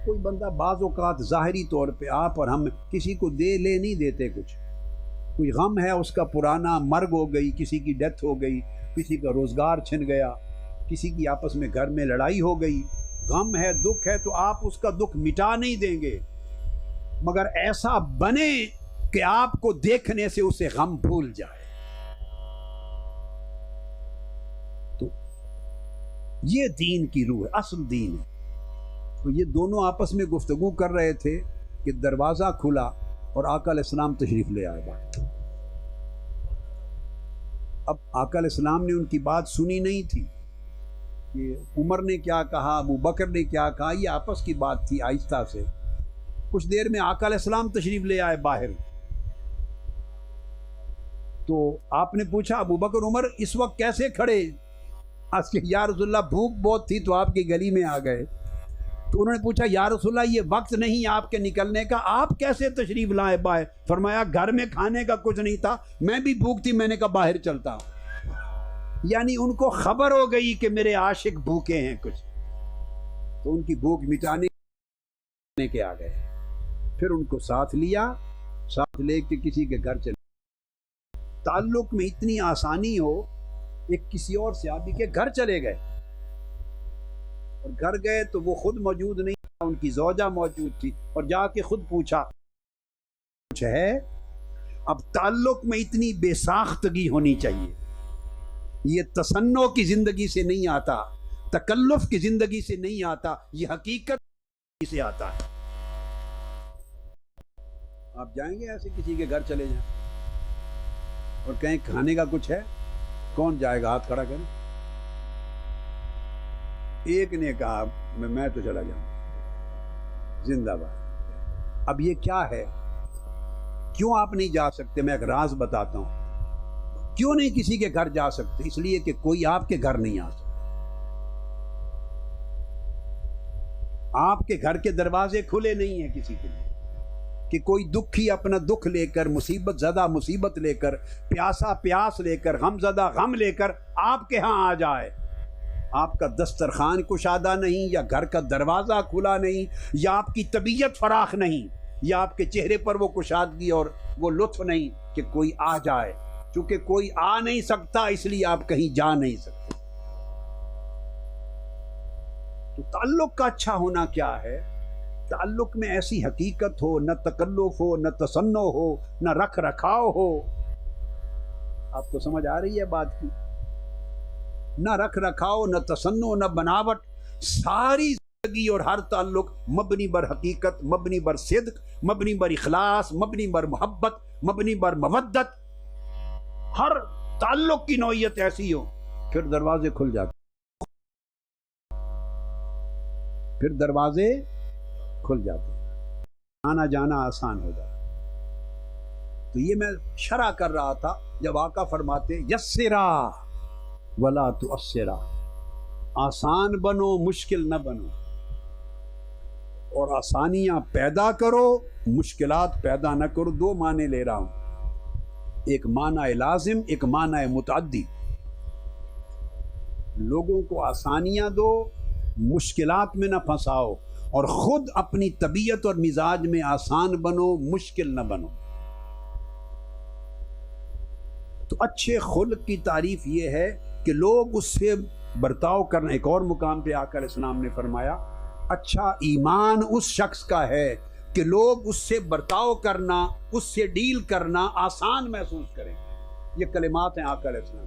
کوئی بندہ بعض اوقات ظاہری طور پہ آپ اور ہم کسی کو دے لے نہیں دیتے، کچھ کوئی غم ہے، اس کا پرانا مرگ ہو گئی، کسی کی ڈیتھ ہو گئی، کسی کا روزگار چھن گیا، کسی کی آپس میں گھر میں لڑائی ہو گئی، غم ہے، دکھ ہے، تو آپ اس کا دکھ مٹا نہیں دیں گے، مگر ایسا بنے کہ آپ کو دیکھنے سے اسے غم بھول جائے۔ تو یہ دین کی روح ہے، اصل دین ہے۔ تو یہ دونوں آپس میں گفتگو کر رہے تھے کہ دروازہ کھلا اور آقا علیہ السلام تشریف لے آئے باہر۔ اب آقا علیہ السلام نے ان کی بات سنی نہیں تھی کہ عمر نے کیا کہا، ابو بکر نے کیا کہا، یہ آپس کی بات تھی آہستہ سے۔ کچھ دیر میں آقا علیہ السلام تشریف لے آئے باہر، تو آپ نے پوچھا ابو بکر عمر اس وقت کیسے کھڑے؟ اس کے یا رسول اللہ بھوک بہت تھی تو آپ کی گلی میں آ گئے۔ تو انہوں نے پوچھا یا رسول اللہ یہ وقت نہیں آپ کے نکلنے کا، آپ کیسے تشریف لائے باہر؟ فرمایا گھر میں کھانے کا کچھ نہیں تھا، میں بھی بھوک تھی، میں نے کہا باہر چلتا ہوں۔ یعنی ان کو خبر ہو گئی کہ میرے عاشق بھوکے ہیں کچھ، تو ان کی بھوک مٹانے کے آ گئے، پھر ان کو ساتھ لیا، ساتھ لے کے کسی کے گھر چلے۔ تعلق میں اتنی آسانی ہو، ایک کسی اور صحابی کے گھر چلے گئے، اور گھر گئے تو وہ خود موجود نہیں تھا، ان کی زوجہ موجود تھی، اور جا کے خود پوچھا کچھ ہے؟ اب تعلق میں اتنی بے ساختگی ہونی چاہیے، یہ تصنع کی زندگی سے نہیں آتا، تکلف کی زندگی سے نہیں آتا، یہ حقیقت سے آتا ہے۔ آپ جائیں گے ایسے کسی کے گھر چلے جائیں اور کہیں کھانے کا کچھ ہے؟ کون جائے گا؟ ہاتھ کھڑا کریں۔ ایک نے کہا میں تو چلا جاؤں، زندہ باد۔ اب یہ کیا ہے؟ کیوں آپ نہیں جا سکتے؟ میں ایک راز بتاتا ہوں، کیوں نہیں کسی کے گھر جا سکتے؟ اس لیے کہ کوئی آپ کے گھر نہیں آ سکتا، آپ کے گھر کے دروازے کھلے نہیں ہیں کسی کے لیے کہ کوئی دکھی اپنا دکھ لے کر، مصیبت زدہ مصیبت لے کر، پیاسا پیاس لے کر، غم زدہ غم لے کر آپ کے ہاں آ جائے۔ آپ کا دسترخوان کشادہ نہیں، یا گھر کا دروازہ کھلا نہیں، یا آپ کی طبیعت فراخ نہیں، یا آپ کے چہرے پر وہ کشادگی اور وہ لطف نہیں کہ کوئی آ جائے۔ چونکہ کوئی آ نہیں سکتا اس لیے آپ کہیں جا نہیں سکتے۔ تو تعلق کا اچھا ہونا کیا ہے؟ تعلق میں ایسی حقیقت ہو، نہ تکلف ہو، نہ تصنع ہو، نہ رکھ رکھاؤ ہو۔ آپ کو سمجھ آ رہی ہے بات کی؟ نہ رکھ رکھاؤ، نہ تصنع، نہ بناوٹ، ساری زندگی اور ہر تعلق مبنی بر حقیقت، مبنی بر صدق، مبنی بر اخلاص، مبنی بر محبت، مبنی بر مودت۔ ہر تعلق کی نوعیت ایسی ہو، پھر دروازے کھل جاتے، پھر دروازے کھل جاتے ہیں، آنا جانا آسان ہو جاتا۔ تو یہ میں شرح کر رہا تھا جب آقا فرماتے یسرا ولا تعسرا، آسان بنو مشکل نہ بنو، اور آسانیاں پیدا کرو مشکلات پیدا نہ کرو۔ دو معنی لے رہا ہوں، ایک معنی لازم، ایک معنی متعدی۔ لوگوں کو آسانیاں دو، مشکلات میں نہ پھنساؤ، اور خود اپنی طبیعت اور مزاج میں آسان بنو، مشکل نہ بنو۔ تو اچھے خلق کی تعریف یہ ہے کہ لوگ اس سے برتاؤ کرنا۔ ایک اور مقام پہ آقا علیہ السلام نے فرمایا اچھا ایمان اس شخص کا ہے کہ لوگ اس سے برتاؤ کرنا، اس سے ڈیل کرنا آسان محسوس کریں۔ یہ کلمات ہیں آقا علیہ السلام،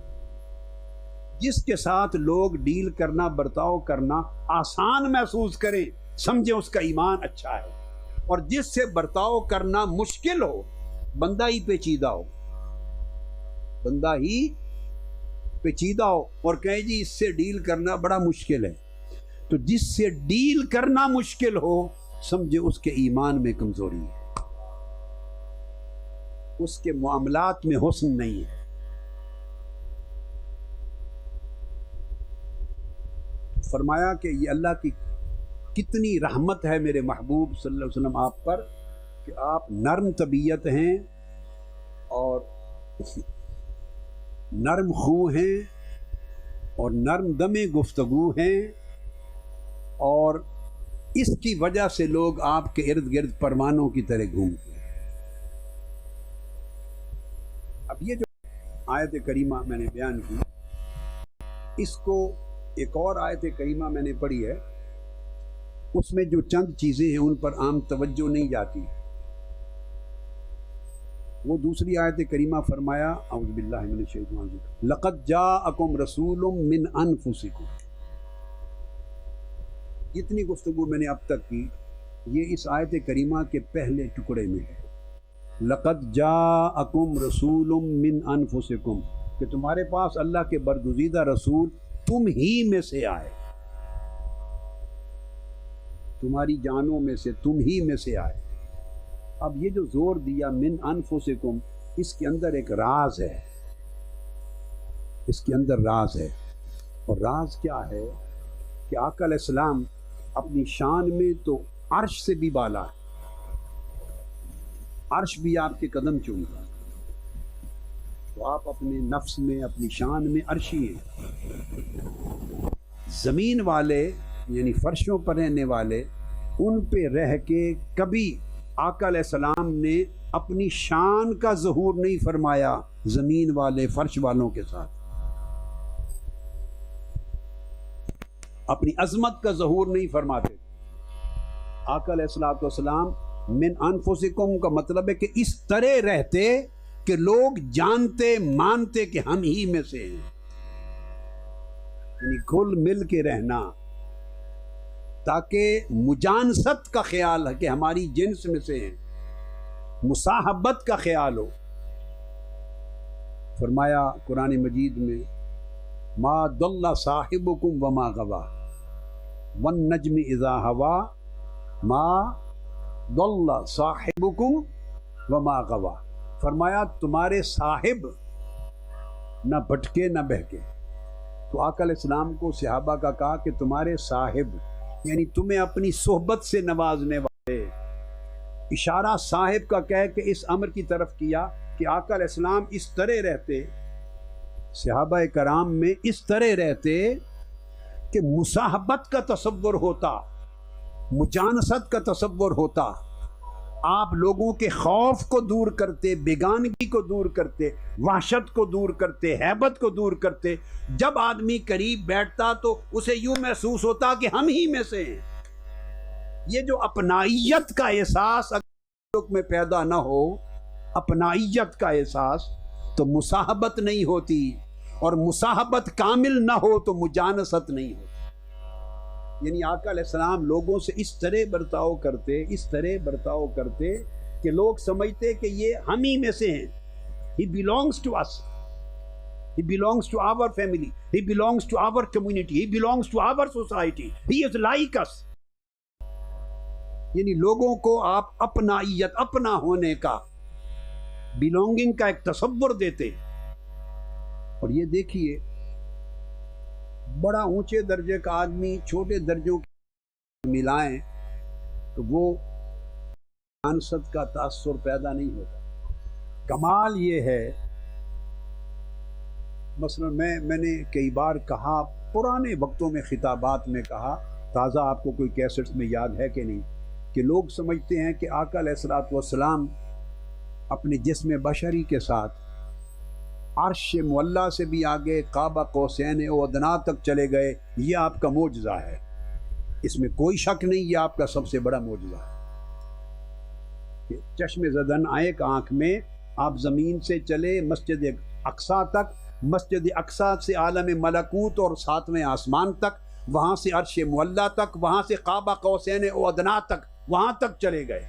جس کے ساتھ لوگ ڈیل کرنا، برتاؤ کرنا آسان محسوس کریں، سمجھیں اس کا ایمان اچھا ہے۔ اور جس سے برتاؤ کرنا مشکل ہو، بندہ ہی پیچیدہ ہو، بندہ ہی پیچیدہ ہو، اور کہیں جی اس سے ڈیل کرنا بڑا مشکل ہے، تو جس سے ڈیل کرنا مشکل ہو سمجھے اس کے ایمان میں کمزوری ہے، اس کے معاملات میں حسن نہیں ہے۔ فرمایا کہ یہ اللہ کی کتنی رحمت ہے میرے محبوب صلی اللہ علیہ وسلم آپ پر، کہ آپ نرم طبیعت ہیں اور نرم خو ہیں اور نرم دم گفتگو ہیں، اور اس کی وجہ سے لوگ آپ کے ارد گرد پروانوں کی طرح گھومتے ہیں۔ اب یہ جو آیت کریمہ میں نے بیان کی، اس کو ایک اور آیت کریمہ میں نے پڑھی ہے، اس میں جو چند چیزیں ہیں ان پر عام توجہ نہیں جاتی۔ وہ دوسری آیت کریمہ فرمایا اعوذ باللہ من الشیطان الرجیم لقد جاءکم رسول من انفسکم۔ جتنی گفتگو میں نے اب تک کی یہ اس آیت کریمہ کے پہلے ٹکڑے میں ہے۔ لقد جاءکم رسول من انفسکم، کہ تمہارے پاس اللہ کے برگزیدہ رسول تم ہی میں سے آئے، تمہاری جانوں میں سے، تم ہی میں سے آئے۔ اب یہ جو زور دیا من انفسکم، اس کے اندر ایک راز ہے، اس کے اندر راز ہے، اور راز کیا ہے کہ آقا علیہ السلام اپنی شان میں تو عرش سے بھی بالا ہے، عرش بھی آپ کے قدم چومتا ہے، تو آپ اپنے نفس میں، اپنی شان میں عرشی ہیں۔ زمین والے یعنی فرشوں پر رہنے والے، ان پہ رہ کے کبھی آقا علیہ السلام نے اپنی شان کا ظہور نہیں فرمایا زمین والے فرش والوں کے ساتھ، اپنی عظمت کا ظہور نہیں فرماتے۔ آقا علیہ السلام من انفسکم کا مطلب ہے کہ اس طرح رہتے کہ لوگ جانتے مانتے کہ ہم ہی میں سے ہیں، یعنی گھل مل کے رہنا، تاکہ مجانست کا خیال ہے کہ ہماری جنس میں سے ہیں، مصاحبت کا خیال ہو۔ فرمایا قرآن مجید میں ما ضل صاحبکم وما غوا والنجم اذا ہوا ما ضل صاحبکم وما غوا، فرمایا تمہارے صاحب نہ بھٹکے نہ بہکے۔ تو آقا علیہ السلام کو صحابہ کا کہا کہ تمہارے صاحب یعنی تمہیں اپنی صحبت سے نوازنے والے، اشارہ صاحب کا کہہ کے اس امر کی طرف کیا کہ آقا علیہ السلام اس طرح رہتے، صحابہ کرام میں اس طرح رہتے کہ مصاحبت کا تصور ہوتا، مجانست کا تصور ہوتا، آپ لوگوں کے خوف کو دور کرتے، بیگانگی کو دور کرتے، وحشت کو دور کرتے، ہیبت کو دور کرتے۔ جب آدمی قریب بیٹھتا تو اسے یوں محسوس ہوتا کہ ہم ہی میں سے ہیں۔ یہ جو اپنائیت کا احساس اگر میں پیدا نہ ہو، اپنائیت کا احساس، تو مصاحبت نہیں ہوتی، اور مصاحبت کامل نہ ہو تو مجانست نہیں ہوتی۔ یعنی آقا علیہ السلام لوگوں سے اس طرح برتاؤ کرتے، اس طرح برتاؤ کرتے کہ لوگ سمجھتے کہ یہ ہم ہی میں سے ہیں۔ He belongs to us. He belongs to our family. He belongs to our community. He belongs to our society. He is like us. یعنی لوگوں کو آپ اپنائیت، اپنا ہونے کا، بیلونگنگ کا ایک تصور دیتے. اور یہ دیکھیے بڑا اونچے درجے کا آدمی چھوٹے درجوں کے ملائیں تو وہ انست کا تاثر پیدا نہیں ہوتا. کمال یہ ہے، مثلا میں نے کئی بار کہا، پرانے وقتوں میں خطابات میں کہا، تازہ آپ کو کوئی کیسٹس میں یاد ہے کہ نہیں، کہ لوگ سمجھتے ہیں کہ آقا علیہ الصلوۃ والسلام اپنے جسم بشری کے ساتھ عرش معلیٰ سے بھی آگے کعبہ قوسین و ادنیٰ تک چلے گئے. یہ آپ کا معجزہ ہے، اس میں کوئی شک نہیں، یہ آپ کا سب سے بڑا معجزہ ہے کہ چشم زدن ایک آنکھ میں آپ زمین سے چلے مسجد اقصیٰ تک، مسجد اقصیٰ سے عالم ملکوت اور ساتویں آسمان تک، وہاں سے عرش معلیٰ تک، وہاں سے کعبہ قوسین و ادنیٰ تک، وہاں تک چلے گئے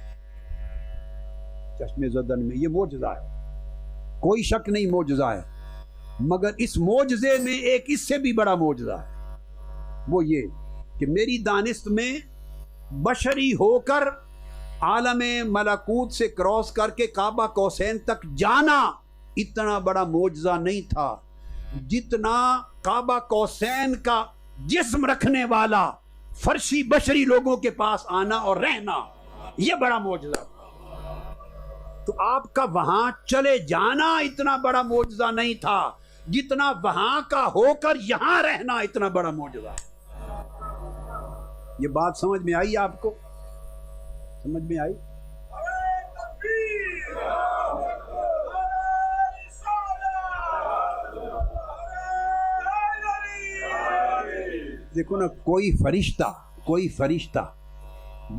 چشم زدن میں. یہ معجزہ ہے، کوئی شک نہیں معجزہ ہے. مگر اس معجزے میں ایک اس سے بھی بڑا معجزہ ہے، وہ یہ کہ میری دانست میں بشری ہو کر عالم ملکوت سے کراس کر کے کعبہ قوسین تک جانا اتنا بڑا معجزہ نہیں تھا جتنا کعبہ قوسین کا جسم رکھنے والا فرشی بشری لوگوں کے پاس آنا اور رہنا، یہ بڑا معجزہ. تو آپ کا وہاں چلے جانا اتنا بڑا معجزہ نہیں تھا جتنا وہاں کا ہو کر یہاں رہنا اتنا بڑا معجزہ. یہ بات سمجھ میں آئی آپ کو؟ سمجھ میں آئی؟ دیکھو نا، کوئی فرشتہ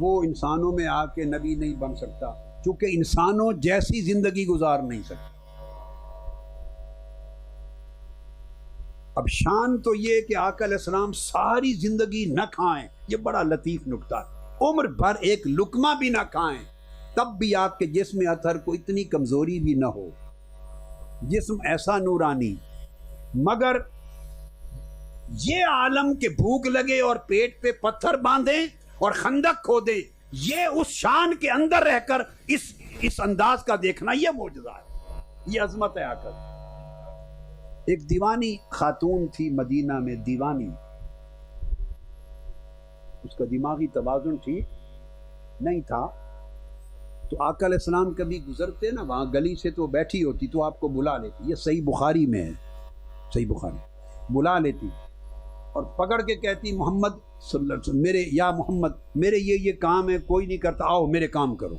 وہ انسانوں میں آ کے نبی نہیں بن سکتا، چونکہ انسانوں جیسی زندگی گزار نہیں سکتا. اب شان تو یہ کہ آقا علیہ السلام ساری زندگی نہ کھائیں، یہ بڑا لطیف نکتہ ہے، عمر بھر ایک لقمہ بھی نہ کھائیں، تب بھی آپ کے جسم اطہر کو اتنی کمزوری بھی نہ ہو، جسم ایسا نورانی. مگر یہ عالم کے بھوک لگے اور پیٹ پہ پتھر باندھیں اور خندق کھودیں، یہ اس شان کے اندر رہ کر اس انداز کا دیکھنا، یہ معجزہ ہے، یہ عظمت ہے آقا. ایک دیوانی خاتون تھی مدینہ میں، دیوانی، اس کا دماغی توازن ٹھیک نہیں تھا. تو آقا علیہ السلام کبھی گزرتے نا وہاں گلی سے تو بیٹھی ہوتی تو آپ کو بلا لیتی. یہ صحیح بخاری میں ہے، صحیح بخاری، بلا لیتی اور پکڑ کے کہتی محمد صلی اللہ علیہ وسلم، یا محمد میرے یہ کام ہے، کوئی نہیں کرتا، آؤ میرے کام کرو.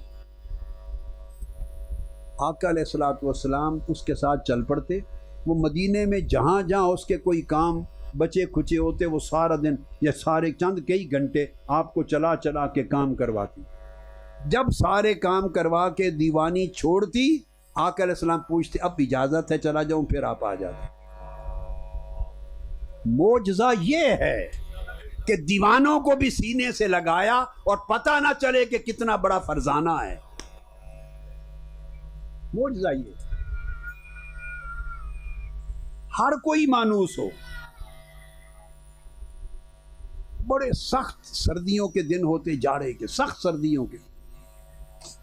آقا علیہ الصلوۃ والسلام اس کے ساتھ چل پڑتے. وہ مدینے میں جہاں جہاں اس کے کوئی کام بچے کھچے ہوتے وہ سارا دن یا سارے چند کئی گھنٹے آپ کو چلا چلا کے کام کرواتی. جب سارے کام کروا کے دیوانی چھوڑتی، آقا علیہ السلام پوچھتے اب اجازت ہے چلا جاؤں، پھر آپ آ جاتے. معجزہ یہ ہے کہ دیوانوں کو بھی سینے سے لگایا اور پتہ نہ چلے کہ کتنا بڑا فرزانہ ہے. معجزہ یہ ہر کوئی مانوس ہو. بڑے سخت سردیوں کے دن ہوتے، جاڑے کے سخت سردیوں کے،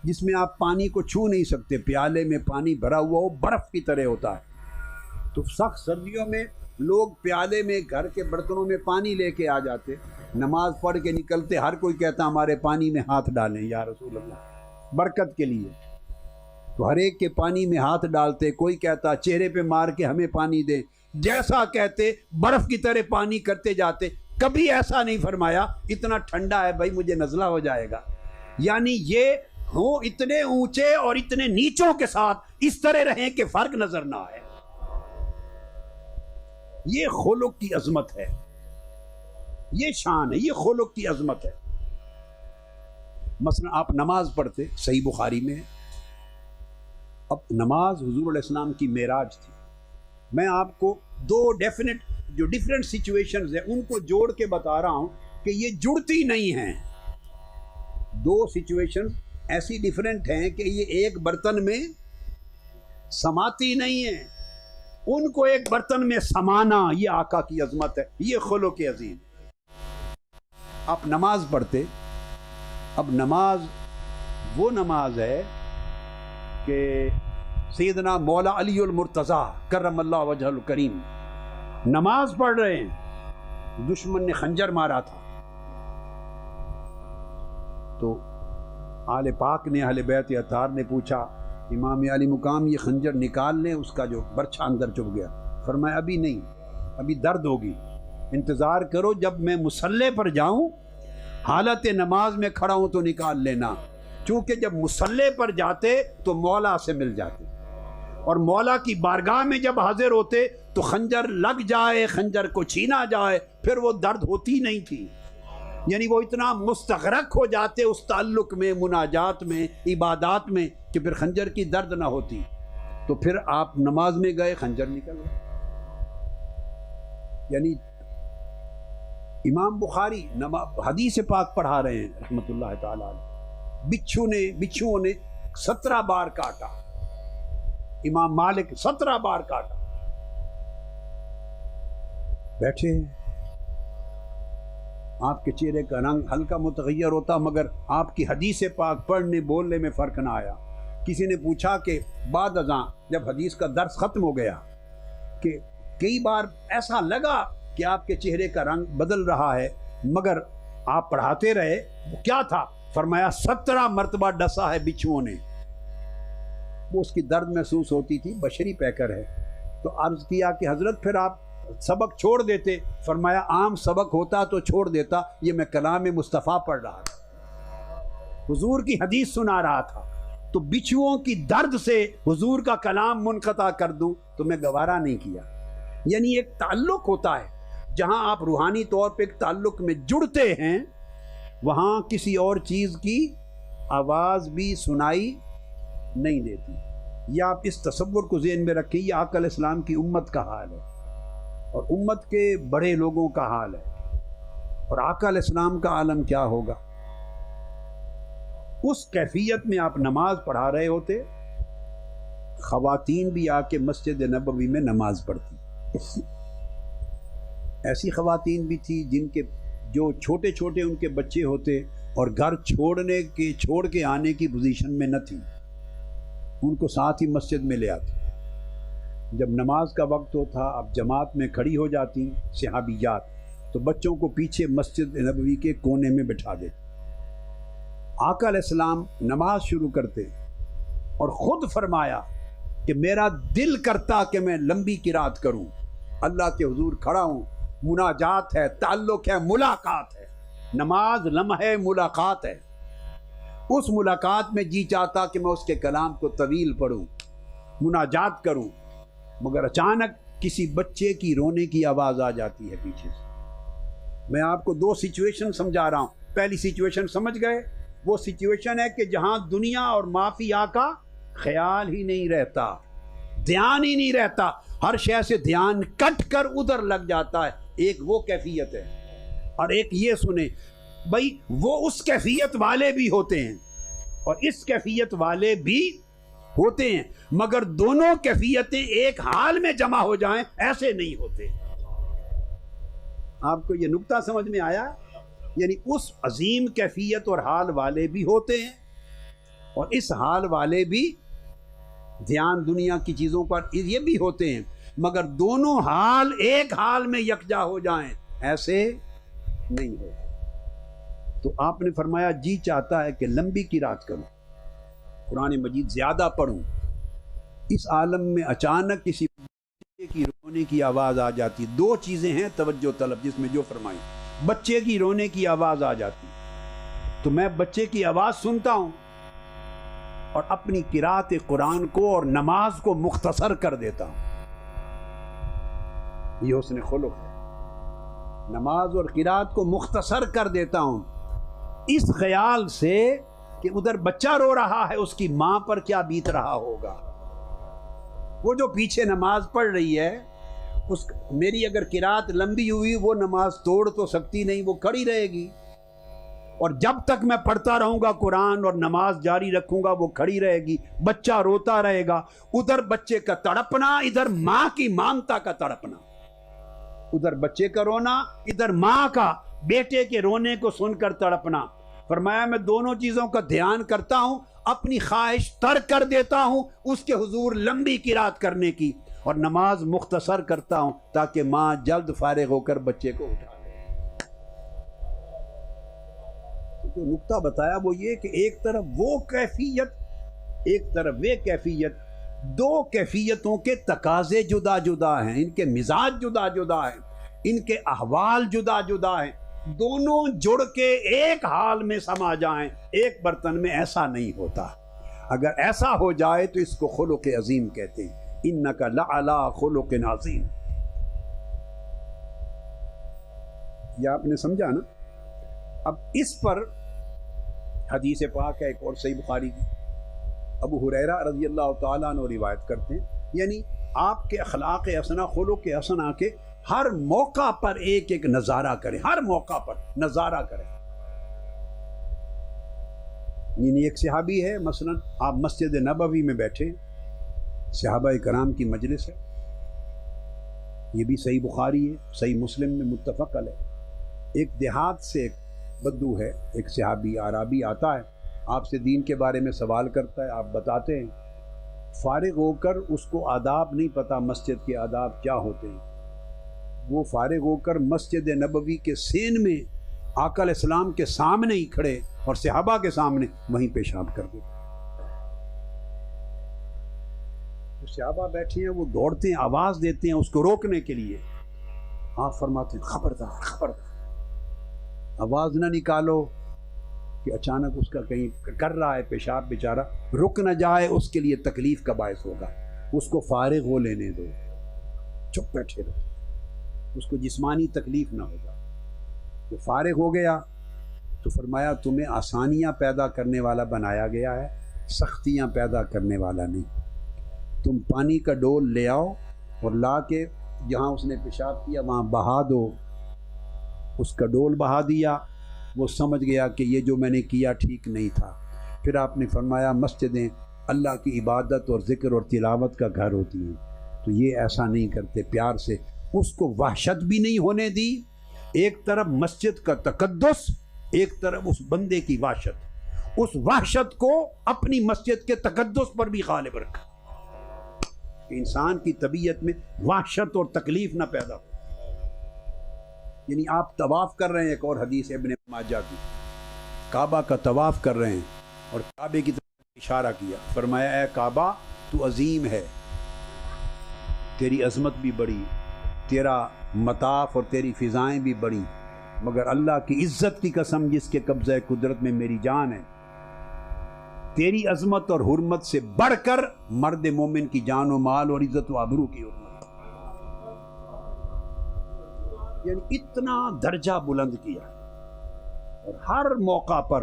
جس میں آپ پانی کو چھو نہیں سکتے، پیالے میں پانی بھرا ہوا ہو برف کی طرح ہوتا ہے. تو سخت سردیوں میں لوگ پیالے میں گھر کے برتنوں میں پانی لے کے آ جاتے، نماز پڑھ کے نکلتے، ہر کوئی کہتا ہمارے پانی میں ہاتھ ڈالیں یا رسول اللہ، برکت کے لیے. تو ہر ایک کے پانی میں ہاتھ ڈالتے، کوئی کہتا چہرے پہ مار کے ہمیں پانی دیں، جیسا کہتے برف کی طرح پانی کرتے جاتے. کبھی ایسا نہیں فرمایا اتنا ٹھنڈا ہے بھائی مجھے نزلہ ہو جائے گا. یعنی یہ ہو اتنے اونچے اور اتنے نیچوں کے ساتھ اس طرح رہیں کہ فرق نظر نہ آئے. یہ خلق کی عظمت ہے، یہ شان ہے، یہ خلق کی عظمت ہے. مثلا آپ نماز پڑھتے، صحیح بخاری میں. اب نماز حضور علیہ السلام کی معراج تھی. میں آپ کو دو جو ڈیفرنٹ سچویشنز ہیں ان کو جوڑ کے بتا رہا ہوں کہ یہ جڑتی نہیں ہیں. دو سچویشنز ایسی ڈیفرنٹ ہیں کہ یہ ایک برتن میں سماتی نہیں ہیں، ان کو ایک برتن میں سمانا یہ آقا کی عظمت ہے، یہ خلق عظیم. آپ نماز پڑھتے اب نماز وہ نماز ہے کہ سیدنا مولا علی المرتضیٰ کرم اللہ وجہ الکریم نماز پڑھ رہے ہیں، دشمن نے خنجر مارا تھا، تو آل پاک نے، اہل بیت اطہار نے پوچھا امام علی مقام یہ خنجر نکال لیں، اس کا جو برچھا اندر چبھ گیا. فرمایا ابھی نہیں، ابھی درد ہوگی، انتظار کرو، جب میں مصلی پر جاؤں حالت نماز میں کھڑا ہوں تو نکال لینا. چونکہ جب مصلی پر جاتے تو مولا سے مل جاتے، اور مولا کی بارگاہ میں جب حاضر ہوتے تو خنجر لگ جائے، خنجر کو چھینا جائے، پھر وہ درد ہوتی نہیں تھی. یعنی وہ اتنا مستغرق ہو جاتے اس تعلق میں، مناجات میں، عبادات میں، کہ پھر خنجر کی درد نہ ہوتی. تو پھر آپ نماز میں گئے، خنجر نکل گئے. یعنی امام بخاری حدیث پاک پڑھا رہے ہیں رحمۃ اللہ تعالی علیہ، بچھوؤں نے 17 بار کاٹا، امام مالک 17 بار کاٹا. بیٹھے آپ کے چہرے کا رنگ ہلکا متغیر ہوتا، مگر آپ کی حدیث پاک پڑھنے بولنے میں فرق نہ آیا. کسی نے پوچھا کہ بعد ازاں جب حدیث کا درس ختم ہو گیا کہ کئی بار ایسا لگا کہ آپ کے چہرے کا رنگ بدل رہا ہے، مگر آپ پڑھاتے رہے، وہ کیا تھا؟ فرمایا 17 مرتبہ ڈسا ہے بچھوؤں نے. وہ اس کی درد محسوس ہوتی تھی، بشری پیکر ہے. تو عرض کیا کہ حضرت پھر آپ سبق چھوڑ دیتے. فرمایا عام سبق ہوتا تو چھوڑ دیتا، یہ میں کلام مصطفیٰ پڑھ رہا تھا، حضور کی حدیث سنا رہا تھا، تو بچھوؤں کی درد سے حضور کا کلام منقطع کر دوں تو میں گوارا نہیں کیا. یعنی ایک تعلق ہوتا ہے، جہاں آپ روحانی طور پہ ایک تعلق میں جڑتے ہیں، وہاں کسی اور چیز کی آواز بھی سنائی نہیں دیتی. یا آپ اس تصور کو ذہن میں رکھیں، یہ آقا علیہ السلام کی امت کا حال ہے، اور امت کے بڑے لوگوں کا حال ہے، اور آقا علیہ السلام کا عالم کیا ہوگا. اس کیفیت میں آپ نماز پڑھا رہے ہوتے، خواتین بھی آ کے مسجد نبوی میں نماز پڑھتی. ایسی خواتین بھی تھی جن کے جو چھوٹے چھوٹے ان کے بچے ہوتے اور گھر چھوڑ کے آنے کی پوزیشن میں نہ تھی، ان کو ساتھ ہی مسجد میں لے آتے. جب نماز کا وقت ہوتا اب جماعت میں کھڑی ہو جاتی صحابیات، تو بچوں کو پیچھے مسجد نبوی کے کونے میں بٹھا دیتے. آقا علیہ السلام نماز شروع کرتے اور خود فرمایا کہ میرا دل کرتا کہ میں لمبی قرات کروں، اللہ کے حضور کھڑا ہوں، مناجات ہے، تعلق ہے، ملاقات ہے. نماز لمحہ ملاقات ہے. اس ملاقات میں جی چاہتا کہ میں اس کے کلام کو طویل پڑھوں، مناجات کروں، مگر اچانک کسی بچے کی رونے کی آواز آ جاتی ہے پیچھے سے. میں آپ کو 2 سچویشن سمجھا رہا ہوں. پہلی سچویشن سمجھ گئے؟ وہ سچویشن ہے کہ جہاں دنیا اور مافیا کا خیال ہی نہیں رہتا، دھیان ہی نہیں رہتا، ہر شے سے دھیان کٹ کر ادھر لگ جاتا ہے. ایک وہ کیفیت ہے، اور ایک یہ سنیں بھائی، وہ اس کیفیت والے بھی ہوتے ہیں اور اس کیفیت والے بھی ہوتے ہیں، مگر دونوں کیفیتیں ایک حال میں جمع ہو جائیں ایسے نہیں ہوتے. آپ کو یہ نکتہ سمجھ میں آیا؟ یعنی اس عظیم کیفیت اور حال والے بھی ہوتے ہیں اور اس حال والے بھی دھیان دنیا کی چیزوں پر یہ بھی ہوتے ہیں، مگر دونوں حال ایک حال میں یکجا ہو جائیں ایسے نہیں ہوتے. تو آپ نے فرمایا جی چاہتا ہے کہ لمبی قرات کروں، قرآن مجید زیادہ پڑھوں. اس عالم میں اچانک کسی بچے کی رونے کی آواز آ جاتی. 2 چیزیں ہیں توجہ طلب جس میں جو فرمائی. بچے کی رونے کی آواز آ جاتی تو میں بچے کی آواز سنتا ہوں اور اپنی قرات قرآن کو اور نماز کو مختصر کر دیتا ہوں. یہ حسن خلق ہے، نماز اور قرات کو مختصر کر دیتا ہوں اس خیال سے کہ ادھر بچہ رو رہا ہے، اس کی ماں پر کیا بیت رہا ہوگا. وہ جو پیچھے نماز پڑھ رہی ہے، میری اگر قرات لمبی ہوئی وہ نماز توڑ تو سکتی نہیں، وہ کھڑی رہے گی، اور جب تک میں پڑھتا رہوں گا قرآن اور نماز جاری رکھوں گا وہ کھڑی رہے گی. بچہ روتا رہے گا، ادھر بچے کا تڑپنا، ادھر ماں کی مامتا کا تڑپنا، ادھر بچے کا رونا، ادھر ماں کا بیٹے کے رونے کو سن کر تڑپنا. فرمایا میں دونوں چیزوں کا دھیان کرتا ہوں، اپنی خواہش ترک کر دیتا ہوں اس کے حضور لمبی قرات کرنے کی، اور نماز مختصر کرتا ہوں تاکہ ماں جلد فارغ ہو کر بچے کو اٹھا لے۔ جو نقطہ بتایا وہ یہ کہ ایک طرف وہ کیفیت، ایک طرف وہ کیفیت، دو کیفیتوں کے تقاضے جدا جدا ہیں، ان کے مزاج جدا جدا ہیں، ان کے احوال جدا جدا ہیں، دونوں جڑ کے ایک حال میں سما جائیں ایک برتن میں، ایسا نہیں ہوتا۔ اگر ایسا ہو جائے تو اس کو خلق عظیم کہتے ہیں، انک لعلی خلق عظیم۔ یہ آپ نے سمجھا نا؟ اب اس پر حدیث پاک ہے ایک اور صحیح بخاری کی، ابو ہریرہ رضی اللہ تعالیٰ عنہ روایت کرتے ہیں، یعنی آپ کے اخلاق حسنہ، خلق حسنہ کے ہر موقع پر ایک ایک نظارہ کریں، ہر موقع پر نظارہ کریں۔ یعنی ایک صحابی ہے، مثلا آپ مسجد نبوی میں بیٹھے، صحابہ کرام کی مجلس ہے، یہ بھی صحیح بخاری ہے، صحیح مسلم میں متفق علیہ۔ ایک دیہات سے ایک بدو ہے، ایک صحابی عربی آتا ہے، آپ سے دین کے بارے میں سوال کرتا ہے، آپ بتاتے ہیں، فارغ ہو کر اس کو آداب نہیں پتہ، مسجد کے آداب کیا ہوتے ہیں، وہ فارغ ہو کر مسجد نبوی کے سین میں آقا علیہ السلام کے سامنے ہی کھڑے اور صحابہ کے سامنے وہیں پیشاب کر دیتے۔ جو صحابہ بیٹھے ہیں وہ دوڑتے ہیں، آواز دیتے ہیں اس کو روکنے کے لیے، آپ فرماتے ہیں خبردار خبردار، آواز نہ نکالو کہ اچانک اس کا کہیں کر رہا ہے پیشاب، بیچارہ رک نہ جائے، اس کے لیے تکلیف کا باعث ہوگا، اس کو فارغ ہو لینے دو، چپ بیٹھے رہو، اس کو جسمانی تکلیف نہ ہوگا۔ وہ فارغ ہو گیا تو فرمایا تمہیں آسانیاں پیدا کرنے والا بنایا گیا ہے، سختیاں پیدا کرنے والا نہیں۔ تم پانی کا ڈول لے آؤ اور لا کے جہاں اس نے پیشاب کیا وہاں بہا دو۔ اس کا ڈول بہا دیا، وہ سمجھ گیا کہ یہ جو میں نے کیا ٹھیک نہیں تھا۔ پھر آپ نے فرمایا مسجدیں اللہ کی عبادت اور ذکر اور تلاوت کا گھر ہوتی ہیں، تو یہ ایسا نہیں کرتے، پیار سے اس کو وحشت بھی نہیں ہونے دی، ایک طرف مسجد کا تقدس، ایک طرف اس بندے کی وحشت، اس وحشت کو اپنی مسجد کے تقدس پر بھی غالب رکھا، انسان کی طبیعت میں وحشت اور تکلیف نہ پیدا ہو۔ یعنی آپ طواف کر رہے ہیں، ایک اور حدیث ابن ماجہ کی، کعبہ کا طواف کر رہے ہیں اور کعبے کی طرف اشارہ کیا، فرمایا اے کعبہ تو عظیم ہے، تیری عظمت بھی بڑی، تیرا مطاف اور تیری فضائیں بھی بڑی، مگر اللہ کی عزت کی قسم جس کے قبضہ قدرت میں میری جان ہے، تیری عظمت اور حرمت سے بڑھ کر مرد مومن کی جان و مال اور عزت و آبرو کی حرمت، یعنی اتنا درجہ بلند کیا۔ اور ہر موقع پر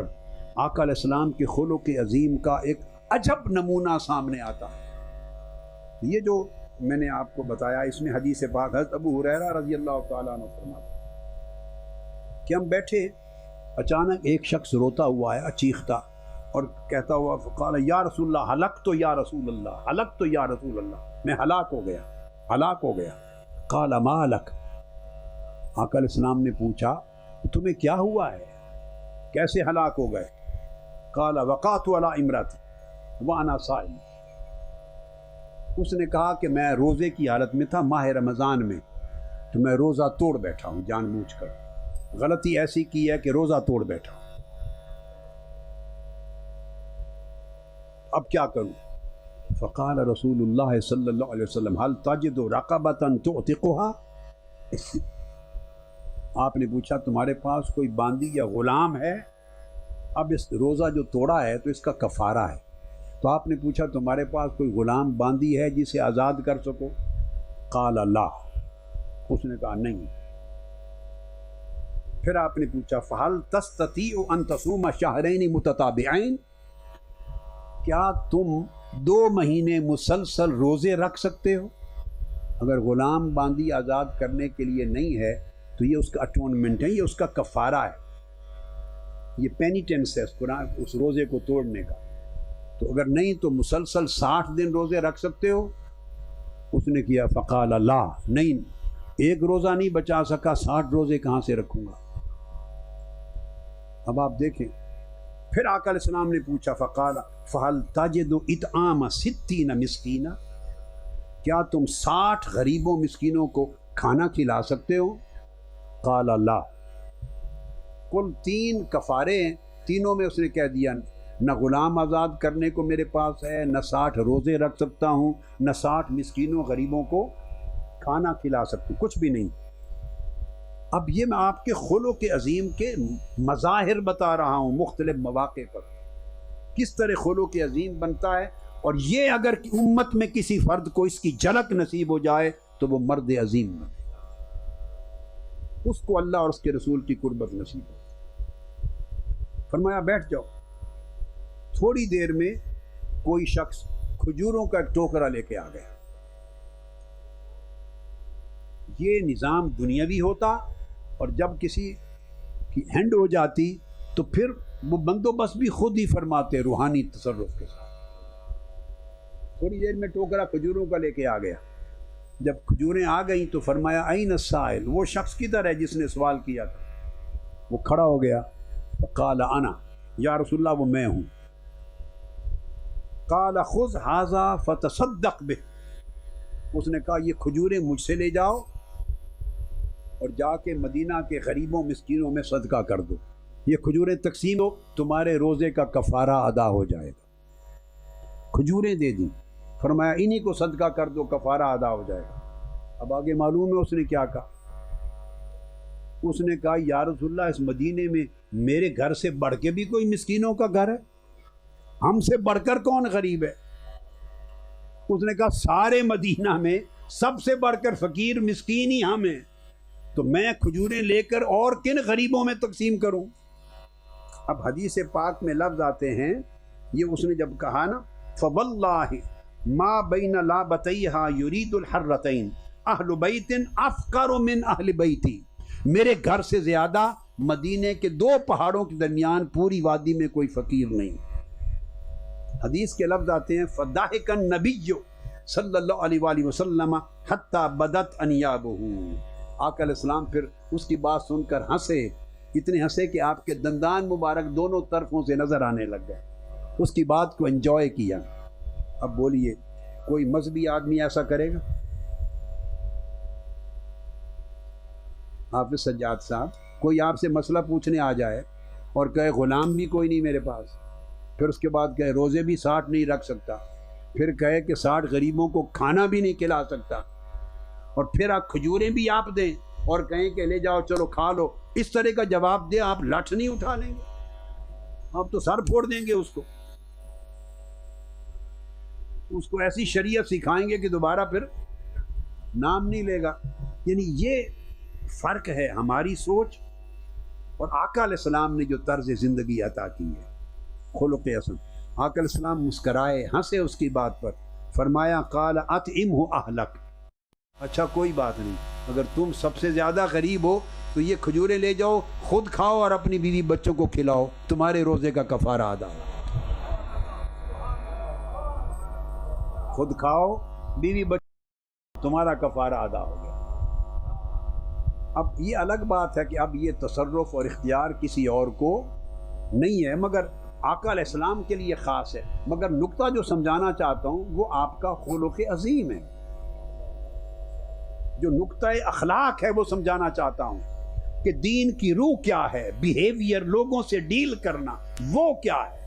آقا علیہ السلام کے خلق عظیم کا ایک عجب نمونہ سامنے آتا ہے۔ یہ جو میں نے آپ کو بتایا اس میں حدیث پاک حضرت ابو ہریرہ رضی اللہ تعالیٰ عنہ فرماتے کہ ہم بیٹھے، اچانک ایک شخص روتا ہوا آیا، چیختا اور کہتا ہوا فقال یا رسول اللہ ہلکت یا رسول اللہ، ہلکت یا رسول اللہ، میں ہلاک ہو گیا، ہلاک ہو گیا۔ قال ما لک، آقا علیہ السلام نے پوچھا تمہیں کیا ہوا ہے، کیسے ہلاک ہو گئے؟ قال وقعت علی امرأتی وانا صائم، اس نے کہا کہ میں روزے کی حالت میں تھا، ماہ رمضان میں، تو میں روزہ توڑ بیٹھا ہوں جان بوجھ کر، غلطی ایسی کی ہے کہ روزہ توڑ بیٹھا ہوں، اب کیا کروں؟ فقال رسول اللہ صلی اللہ علیہ وسلم هل تجد رقبۃ تعتقها، آپ نے پوچھا تمہارے پاس کوئی باندی یا غلام ہے؟ اب اس روزہ جو توڑا ہے تو اس کا کفارہ ہے، تو آپ نے پوچھا تمہارے پاس کوئی غلام باندی ہے جسے آزاد کر سکو؟ قال لا، اس نے کہا نہیں۔ پھر آپ نے پوچھا فہل تستطیع ان تصوم شہرین متتابعین، کیا تم 2 مہینے مسلسل روزے رکھ سکتے ہو؟ اگر غلام باندی آزاد کرنے کے لیے نہیں ہے تو یہ اس کا اٹونمنٹ ہے، یہ اس کا کفارہ ہے، یہ پینیٹنس ہے اس روزے کو توڑنے کا، تو اگر نہیں تو مسلسل 60 دن روزے رکھ سکتے ہو؟ اس نے کیا فقال لا، نہیں، ایک روزہ نہیں بچا سکا، 60 روزے کہاں سے رکھوں گا؟ اب آپ دیکھیں پھر آقا علیہ السلام نے پوچھا فقال فہل تجد اطعام 60 مسکینہ، کیا تم 60 غریبوں مسکینوں کو کھانا کھلا سکتے ہو؟ قال لا، کل 3 کفارے ہیں، تینوں میں اس نے کہہ دیا نہ غلام آزاد کرنے کو میرے پاس ہے، نہ 60 روزے رکھ سکتا ہوں، نہ 60 مسکینوں غریبوں کو کھانا کھلا سکتا ہوں، کچھ بھی نہیں۔ اب یہ میں آپ کے خلق عظیم کے مظاہر بتا رہا ہوں مختلف مواقع پر، کس طرح خلق عظیم بنتا ہے، اور یہ اگر امت میں کسی فرد کو اس کی جھلک نصیب ہو جائے تو وہ مرد عظیم بنے، اس کو اللہ اور اس کے رسول کی قربت نصیب ہو۔ فرمایا بیٹھ جاؤ۔ تھوڑی دیر میں کوئی شخص کھجوروں کا ایک ٹوکرا لے کے آ گیا۔ یہ نظام دنیاوی ہوتا، اور جب کسی کی ہینڈ ہو جاتی تو پھر وہ بندوبست بھی خود ہی فرماتے روحانی تصرف کے ساتھ۔ تھوڑی دیر میں ٹوکرا کھجوروں کا لے کے آ گیا۔ جب کھجوریں آ گئیں تو فرمایا این السائل، وہ شخص کدھر ہے جس نے سوال کیا تھا؟ وہ کھڑا ہو گیا، قال انا، یا رسول اللہ وہ میں ہوں۔ قال خذ ھذا فتصدق بہ، اس نے کہا یہ کھجوریں مجھ سے لے جاؤ اور جا کے مدینہ کے غریبوں مسکینوں میں صدقہ کر دو، یہ کھجوریں تقسیم ہو، تمہارے روزے کا کفارہ ادا ہو جائے گا۔ کھجوریں دے دیں، فرمایا انہی کو صدقہ کر دو، کفارہ ادا ہو جائے گا۔ اب آگے معلوم ہے اس نے کیا کہا؟ اس نے کہا یا رسول اللہ اس مدینے میں میرے گھر سے بڑھ کے بھی کوئی مسکینوں کا گھر ہے؟ ہم سے بڑھ کر کون غریب ہے؟ اس نے کہا سارے مدینہ میں سب سے بڑھ کر فقیر مسکین ہی ہم ہیں، تو میں کھجوریں لے کر اور کن غریبوں میں تقسیم کروں؟ اب حدیث پاک میں لفظ آتے ہیں، یہ اس نے جب کہا نا فواللہ ما بین لابتیہا یرید الحرتین اہل بیت افقر من اہل بیتی، میرے گھر سے زیادہ مدینے کے 2 پہاڑوں کے درمیان پوری وادی میں کوئی فقیر نہیں۔ حدیث کے لفظ آتے ہیں فضحک النبی صلی اللہ علیہ وآلہ وسلم حتی بدت انیابہ، آقا علیہ السلام پھر اس کی بات سن کر ہنسے، اتنے ہنسے کہ آپ کے دندان مبارک دونوں طرفوں سے نظر آنے لگ گئے، اس کی بات کو انجوائے کیا۔ اب بولیے کوئی مذہبی آدمی ایسا کرے گا؟ حافظ سجاد صاحب، کوئی آپ سے مسئلہ پوچھنے آ جائے اور کہے غلام بھی کوئی نہیں میرے پاس، پھر اس کے بعد کہے روزے بھی 60 نہیں رکھ سکتا، پھر کہے کہ 60 غریبوں کو کھانا بھی نہیں کھلا سکتا، اور پھر آپ کھجوریں بھی آپ دیں اور کہیں کہ لے جاؤ چلو کھا لو، اس طرح کا جواب دیں، آپ لٹھ نہیں اٹھا لیں گے؟ آپ تو سر پھوڑ دیں گے اس کو ایسی شریعت سکھائیں گے کہ دوبارہ پھر نام نہیں لے گا۔ یعنی یہ فرق ہے ہماری سوچ اور آقا علیہ السلام نے جو طرز زندگی عطا کی ہے، خلق حسن۔ آقا علیہ السلام مسکرائے، ہنسے اس کی بات پر، فرمایا قال اطعمہ اہلک، اچھا کوئی بات نہیں، اگر تم سب سے زیادہ غریب ہو تو یہ کھجوریں لے جاؤ، خود کھاؤ اور اپنی بیوی بچوں کو کھلاؤ، تمہارے روزے کا کفارہ ادا ہو۔ خود کھاؤ، بیوی بچوں، تمہارا کفارہ ادا ہو گیا۔ اب یہ الگ بات ہے کہ اب یہ تصرف اور اختیار کسی اور کو نہیں ہے، مگر آقا علیہ السلام کے لیے خاص ہے۔ مگر نقطہ جو سمجھانا چاہتا ہوں وہ آپ کا خلق عظیم ہے، جو نقطہ اخلاق ہے وہ سمجھانا چاہتا ہوں کہ دین کی روح کیا ہے، بیہیویئر، لوگوں سے ڈیل کرنا وہ کیا ہے۔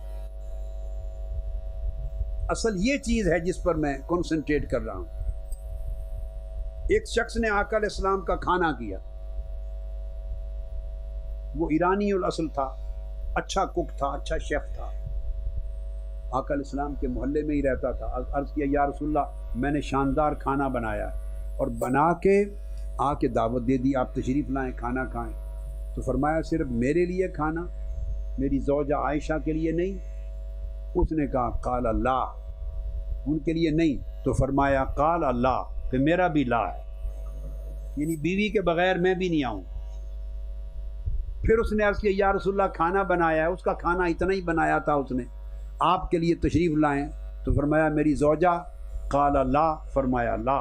اصل یہ چیز ہے جس پر میں کنسنٹریٹ کر رہا ہوں۔ ایک شخص نے آقا علیہ السلام کا کھانا کیا، وہ ایرانی الاصل تھا، اچھا کک تھا، اچھا شیف تھا، آقا علیہ السلام کے محلے میں ہی رہتا تھا۔ عرض کیا یا رسول اللہ میں نے شاندار کھانا بنایا اور بنا کے آ کے دعوت دے دی، آپ تشریف لائیں کھانا کھائیں۔ تو فرمایا صرف میرے لیے کھانا، میری زوجہ عائشہ کے لیے نہیں؟ اس نے کہا قال اللہ، ان کے لیے نہیں؟ تو فرمایا قال اللہ، کہ میرا بھی لا ہے، یعنی بیوی کے بغیر میں بھی نہیں آؤں۔ پھر اس نے عرض کیا یا رسول اللہ کھانا بنایا ہے، اس کا کھانا اتنا ہی بنایا تھا اس نے، آپ کے لیے تشریف لائیں؟ تو فرمایا میری زوجہ، قال اللہ، فرمایا لا،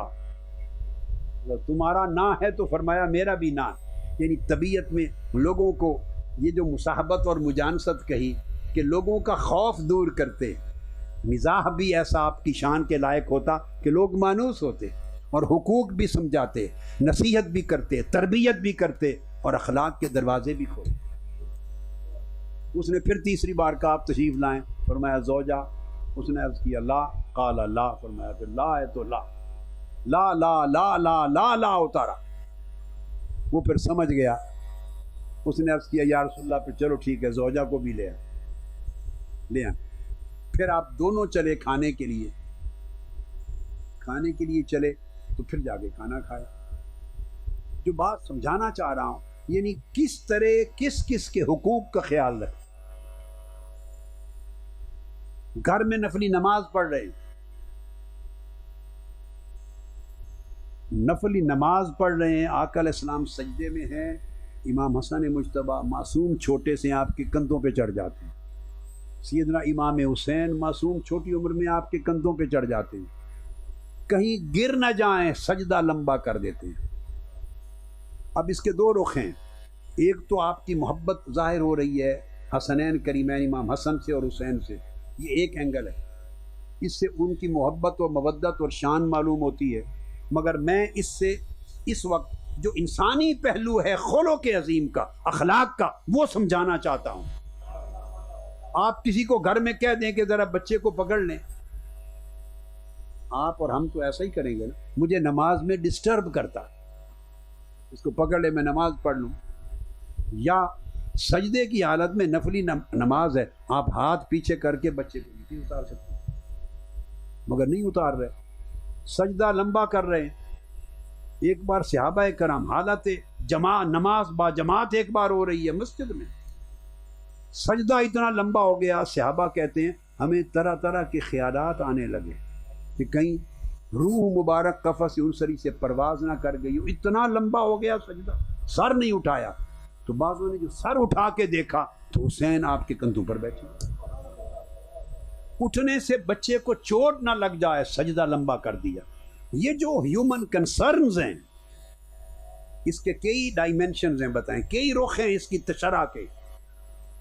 تمہارا نہ ہے تو فرمایا میرا بھی نہ۔ یعنی طبیعت میں لوگوں کو یہ جو مصاحبت اور مجانست کہی، کہ لوگوں کا خوف دور کرتے، مزاح بھی ایسا آپ کی شان کے لائق ہوتا کہ لوگ مانوس ہوتے، اور حقوق بھی سمجھاتے، نصیحت بھی کرتے، تربیت بھی کرتے، اور اخلاق کے دروازے بھی کھولتے۔ اس نے پھر تیسری بار کہا آپ تشریف لائیں، فرمایا زوجہ، اس نے عرض کیا لا، قال لا، فرمایا پھر لا ہے تو لا، لا لا لا لا لا لا اتارا۔ وہ پھر سمجھ گیا، اس نے عرض کیا یا رسول اللہ، پھر چلو ٹھیک ہے، زوجہ کو بھی لے آئے۔ پھر آپ دونوں چلے کھانے کے لیے چلے، تو پھر جا کے کھانا کھایا۔ جو بات سمجھانا چاہ رہا ہوں، یعنی کس طرح کس کے حقوق کا خیال رکھیں۔ گھر میں نفلی نماز پڑھ رہے ہیں، نفلی نماز پڑھ رہے ہیں، آقا علیہ السلام سجدے میں ہیں، امام حسن مجتبیٰ معصوم چھوٹے سے آپ کے کندھوں پہ چڑھ جاتے ہیں، سیدنا امام حسین معصوم چھوٹی عمر میں آپ کے کندھوں پہ چڑھ جاتے ہیں، کہیں گر نہ جائیں سجدہ لمبا کر دیتے ہیں۔ اب اس کے دو رخ ہیں، ایک تو آپ کی محبت ظاہر ہو رہی ہے حسنین کریمین امام حسن سے اور حسین سے، یہ ایک اینگل ہے، اس سے ان کی محبت و مودت اور شان معلوم ہوتی ہے، مگر میں اس سے اس وقت جو انسانی پہلو ہے خلق عظیم کا، اخلاق کا، وہ سمجھانا چاہتا ہوں۔ آپ کسی کو گھر میں کہہ دیں کہ ذرا بچے کو پکڑ لیں، آپ اور ہم تو ایسا ہی کریں گے نا، مجھے نماز میں ڈسٹرب کرتا، اس کو پکڑ لے میں نماز پڑھ لوں۔ یا سجدے کی حالت میں نفلی نماز ہے، آپ ہاتھ پیچھے کر کے بچے کو نیچے اتار سکتے ہیں، مگر نہیں اتار رہے، سجدہ لمبا کر رہے ہیں۔ ایک بار صحابہ کرام حالت نماز با جماعت ایک بار ہو رہی ہے مسجد میں، سجدہ اتنا لمبا ہو گیا، صحابہ کہتے ہیں ہمیں طرح طرح کے خیالات آنے لگے کہ کہیں روح مبارک قفس انصری سے پرواز نہ کر گئی، اتنا لمبا ہو گیا سجدہ، سر نہیں اٹھایا، تو بعضوں نے جو سر اٹھا کے دیکھا تو حسین آپ کے کندھوں پر بیٹھے، اٹھنے سے بچے کو چوٹ نہ لگ جائے سجدہ لمبا کر دیا۔ یہ جو ہیومن کنسرنز ہیں، اس کے کئی ڈائمنشنز ہیں، بتائیں کئی رخ ہیں اس کی شرح کے،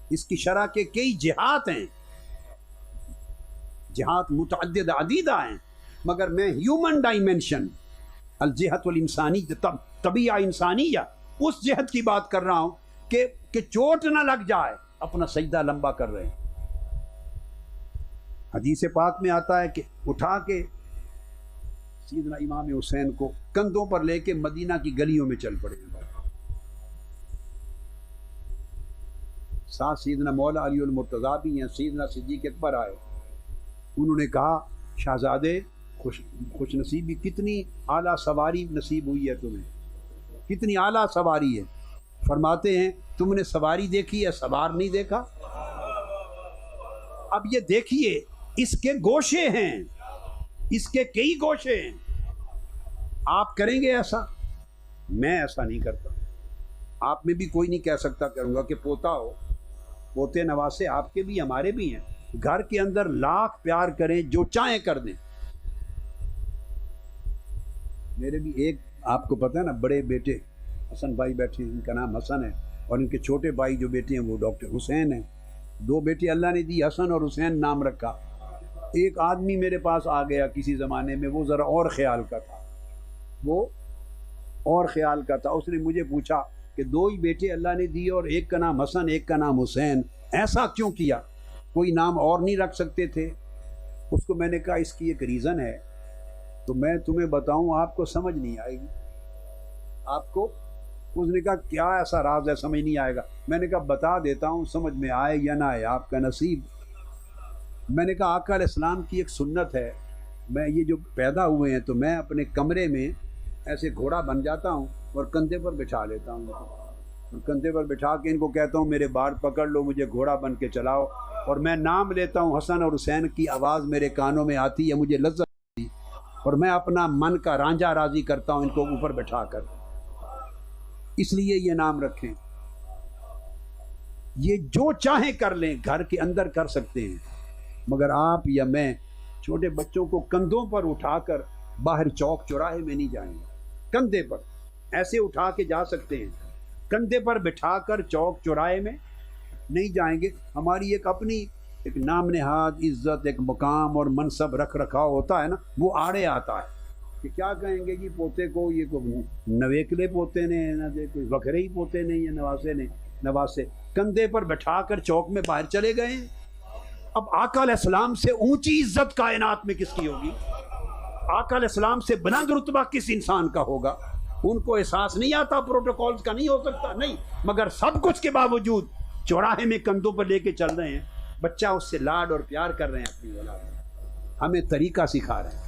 اس کی شرح کے کئی جہات ہیں، جہات متعدد عدیدہ ہیں، مگر میں ہیومن ڈائمنشن الجہت الانسانی طبیعہ انسانیہ اس جہت کی بات کر رہا ہوں کہ چوٹ نہ لگ جائے، اپنا سجدہ لمبا کر رہے ہیں۔ حدیث پاک میں آتا ہے کہ اٹھا کے سیدنا امام حسین کو کندھوں پر لے کے مدینہ کی گلیوں میں چل پڑے، ساتھ سیدنا مولا علی المرتضیٰ بھی ہیں، سیدنا صدیق اکبر آئے، انہوں نے کہا شہزادے خوش نصیبی، کتنی اعلیٰ سواری نصیب ہوئی ہے تمہیں، کتنی اعلیٰ سواری ہے۔ فرماتے ہیں تم نے سواری دیکھی ہے، سوار نہیں دیکھا؟ اب یہ دیکھیے اس کے گوشے ہیں، اس کے کئی گوشے ہیں، آپ کریں گے ایسا؟ میں ایسا نہیں کرتا، آپ میں بھی کوئی نہیں کہہ سکتا کروں گا کہ پوتا ہو، پوتے نواسے آپ کے بھی ہمارے بھی ہیں، گھر کے اندر لاکھ پیار کریں، جو چاہیں کر دیں۔ میرے بھی ایک آپ کو پتہ ہے نا، بڑے بیٹے حسن بھائی بیٹھے ہیں، ان کا نام حسن ہے، اور ان کے چھوٹے بھائی جو بیٹے ہیں وہ ڈاکٹر حسین ہیں، دو بیٹے اللہ نے دی، حسن اور حسین نام رکھا۔ ایک آدمی میرے پاس آ گیا کسی زمانے میں، وہ ذرا اور خیال کا تھا، اس نے مجھے پوچھا کہ دو ہی بیٹے اللہ نے دیے اور ایک کا نام حسن ایک کا نام حسین، ایسا کیوں کیا؟ کوئی نام اور نہیں رکھ سکتے تھے؟ اس کو میں نے کہا اس کی ایک ریزن ہے، تو میں تمہیں بتاؤں آپ کو سمجھ نہیں آئے گی، آپ کو۔ اس نے کہا کیا ایسا راز ہے سمجھ نہیں آئے گا؟ میں نے کہا بتا دیتا ہوں، سمجھ میں آئے یا نہ آئے آپ کا نصیب۔ میں نے کہا آقا علیہ السلام کی ایک سنت ہے، میں یہ جو پیدا ہوئے ہیں تو میں اپنے کمرے میں ایسے گھوڑا بن جاتا ہوں اور کندھے پر بٹھا لیتا ہوں، اور کندھے پر بٹھا کے ان کو کہتا ہوں میرے بال پکڑ لو، مجھے گھوڑا بن کے چلاؤ، اور میں نام لیتا ہوں، حسن اور حسین کی آواز میرے کانوں میں آتی ہے، مجھے لذت آتی ہے، اور میں اپنا من کا رانجھا راضی کرتا ہوں ان کو اوپر بٹھا کر۔ اس لیے یہ نام رکھیں، یہ جو چاہیں کر لیں، گھر کے اندر کر سکتے ہیں، مگر آپ یا میں چھوٹے بچوں کو کندھوں پر اٹھا کر باہر چوک چوراہے میں نہیں جائیں گے، کندھے پر ایسے اٹھا کے جا سکتے ہیں، کندھے پر بٹھا کر چوک چوراہے میں نہیں جائیں گے. ہماری ایک اپنی ایک نام نہاد عزت، ایک مقام اور منصب رکھ رکھاؤ ہوتا ہے نا، وہ آڑے آتا ہے کہ کیا کہیں گے جی پوتے کو، یہ کوئی نویکلے پوتے نے نہ دے، کوئی وکھرے ہی پوتے نے یا نواسے کندھے پر بٹھا کر چوک میں باہر چلے گئے ہیں. اب آقا علیہ السلام سے اونچی عزت کائنات میں کس کی ہوگی؟ آقا علیہ السلام سے بلند رتبہ کس انسان کا ہوگا؟ ان کو احساس نہیں آتا پروٹوکولز کا؟ نہیں ہو سکتا، نہیں. مگر سب کچھ کے باوجود چوراہے میں کندھوں پر لے کے چل رہے ہیں، بچہ اس سے لاڈ اور پیار کر رہے ہیں اپنی اولاد میں، ہمیں طریقہ سکھا رہے ہیں.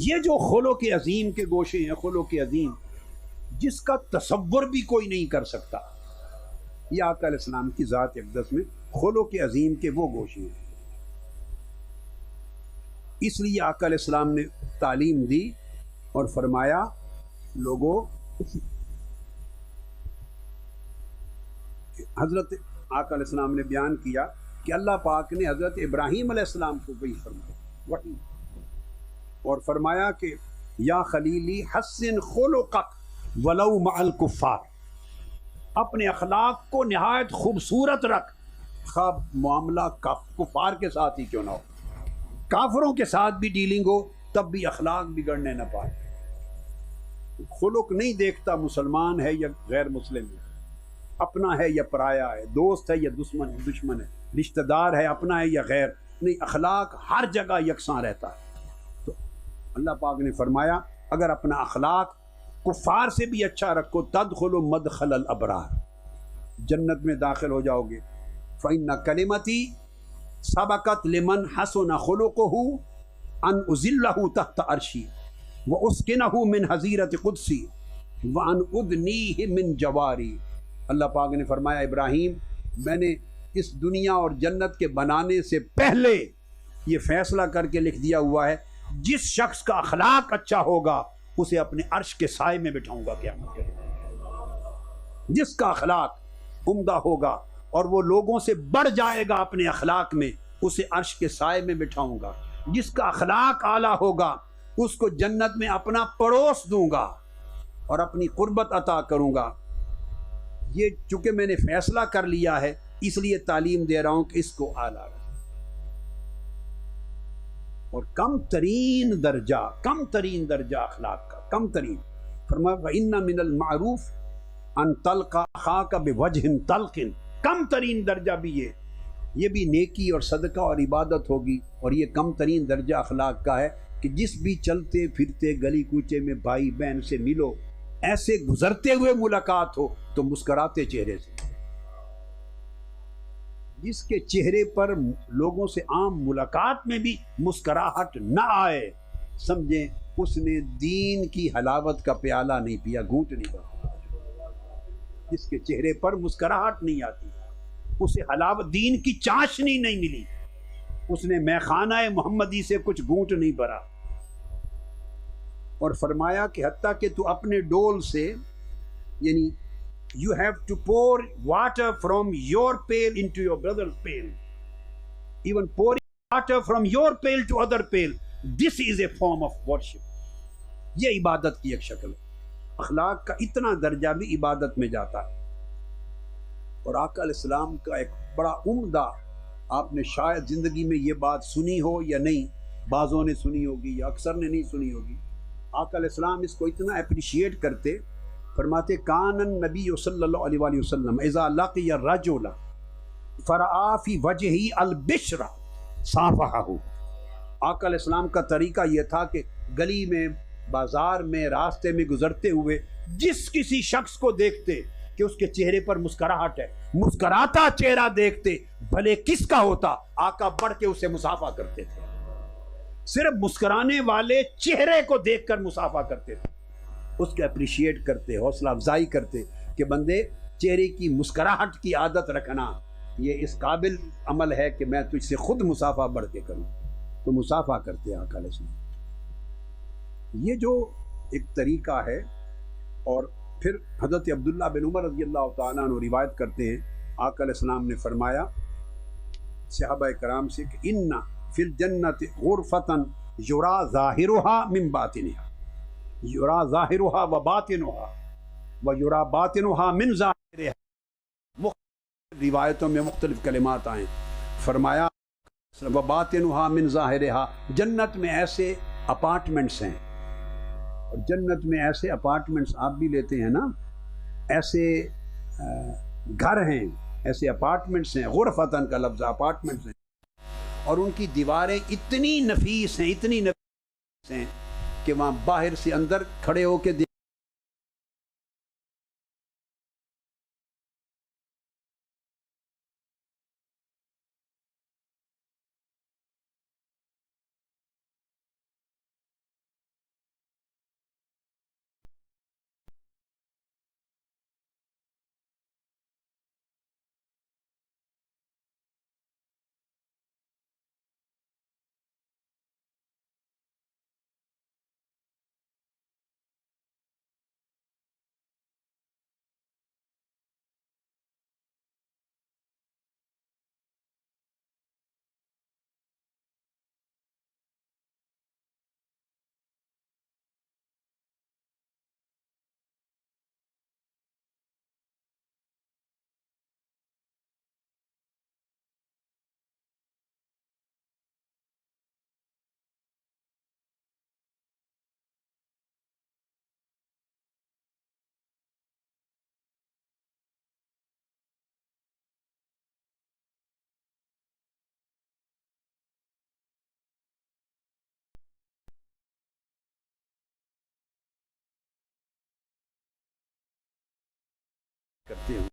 یہ جو خلق عظیم کے گوشے ہیں، خلق عظیم جس کا تصور بھی کوئی نہیں کر سکتا، یہ آقا علیہ السلام کی ذات اقدس میں خلق عظیم کے وہ گوشے ہیں. اس لیے آقا علیہ السلام نے تعلیم دی اور فرمایا لوگوں، حضرت آقا علیہ السلام نے بیان کیا کہ اللہ پاک نے حضرت ابراہیم علیہ السلام کو وحی فرمایا، وحی، اور فرمایا کہ یا خلیلی حسن خلقک ولو مع الکفار، اپنے اخلاق کو نہایت خوبصورت رکھ، خواہ معاملہ کفار کے ساتھ ہی کیوں نہ ہو، کافروں کے ساتھ بھی ڈیلنگ ہو تب بھی اخلاق بگڑنے نہ پائے. خلق نہیں دیکھتا مسلمان ہے یا غیر مسلم ہے، اپنا ہے یا پرایا ہے، دوست ہے یا دشمن ہے، رشتہ دار ہے اپنا ہے یا غیر، نہیں، اخلاق ہر جگہ یکساں رہتا ہے. تو اللہ پاک نے فرمایا اگر اپنا اخلاق کفار سے بھی اچھا رکھو تدخلوا مدخل الابرار، جنت میں داخل ہو جاؤ گے. فإن کلمتی سبقت لمن حسن خلقه ان اذلہ تحت عرشی واسکنہ من حظیرۃ قدسی وان ادنیہ من جواری. اللہ پاک نے فرمایا ابراہیم، میں نے اس دنیا اور جنت کے بنانے سے پہلے یہ فیصلہ کر کے لکھ دیا ہوا ہے جس شخص کا اخلاق اچھا ہوگا اسے اپنے عرش کے سائے میں بٹھاؤں گا قیامت کے دن. جس کا اخلاق عمدہ ہوگا اور وہ لوگوں سے بڑھ جائے گا اپنے اخلاق میں، اسے عرش کے سائے میں بٹھاؤں گا. جس کا اخلاق اعلیٰ ہوگا اس کو جنت میں اپنا پڑوس دوں گا اور اپنی قربت عطا کروں گا. یہ چونکہ میں نے فیصلہ کر لیا ہے اس لیے تعلیم دے رہا ہوں کہ اس کو اعلیٰ رکھیں. اور کم ترین درجہ اخلاق کا، کم ترین، فرمایا وَإِنَّ مِنَ الْمَعْرُوفِ أَن تَلْقَى أَخَاكَ بِوَجْهٍ طَلْقٍ، کم ترین درجہ بھی یہ بھی نیکی اور صدقہ اور عبادت ہوگی. اور یہ کم ترین درجہ اخلاق کا ہے کہ جس بھی چلتے پھرتے گلی کوچے میں بھائی بہن سے ملو، ایسے گزرتے ہوئے ملاقات ہو تو مسکراتے چہرے سے. جس کے چہرے پر لوگوں سے عام ملاقات میں بھی مسکراہٹ نہ آئے، سمجھیں اس نے دین کی حلاوت کا پیالہ نہیں پیا، گھونٹ نہیں پیا. جس کے چہرے پر مسکراہٹ نہیں آتی، اسے حلاوت دین کی چاشنی نہیں ملی، اس نے میخانہ محمدی سے کچھ گھونٹ نہیں بھرا. اور فرمایا کہ حتیٰ کہ تو اپنے ڈول سے، یعنی you have to pour water from your pail into your brother's pail, even pouring water from your pail to other pail, this is a form of worship. یہ عبادت کی ایک شکل ہے. اخلاق کا اتنا درجہ بھی عبادت میں جاتا ہے. اور آقا علیہ السلام کا ایک بڑا عمدہ، آپ نے شاید زندگی میں یہ بات سنی ہو یا نہیں، بعضوں نے سنی ہوگی یا اکثر نے نہیں سنی ہوگی. آقا علیہ السلام اس کو اتنا اپریشیٹ کرتے، فرماتے کان النبی صلی اللہ علیہ وآلہ وسلم اذا لقی الرجل فرآ فی وجہہ البشر صافحہ. آقا علیہ السلام کا طریقہ یہ تھا کہ گلی میں، بازار میں، راستے میں گزرتے ہوئے جس کسی شخص کو دیکھتے کہ اس کے چہرے پر مسکراہٹ ہے، مسکراتا چہرہ دیکھتے بھلے کس کا ہوتا، آقا بڑھ کے اسے مصافحہ کرتے تھے. صرف مسکرانے والے چہرے کو دیکھ کر مصافحہ کرتے تھے، اس کے اپریشیٹ کرتے، حوصلہ افزائی کرتے کہ بندے چہرے کی مسکراہٹ کی عادت رکھنا یہ اس قابل عمل ہے کہ میں تجھ سے خود مصافحہ بڑھ کے کروں. تو مصافحہ کرتے آقا علیہ السلام. یہ جو ایک طریقہ ہے. اور پھر حضرت عبداللہ بن عمر رضی اللہ تعالیٰ عنہ روایت کرتے ہیں، آقا علیہ السلام نے فرمایا صحابہ کرام سے کہ ان فی الجنت غرفتاً یرا ظاہرها من باطنها، یرا ظاہرها و باطنها و یرا باطنها من ظاہرها. روایتوں میں مختلف کلمات آئیں. فرمایا وباطنھا من ظاہرھا، جنت میں ایسے اپارٹمنٹس ہیں، اور جنت میں ایسے اپارٹمنٹس آپ بھی لیتے ہیں نا، ایسے گھر ہیں، ایسے اپارٹمنٹس ہیں، غرفتن کا لفظ اپارٹمنٹس ہیں، اور ان کی دیواریں اتنی نفیس ہیں، اتنی نفیس ہیں کہ وہاں باہر سے اندر کھڑے ہو کے کرتے ہیں.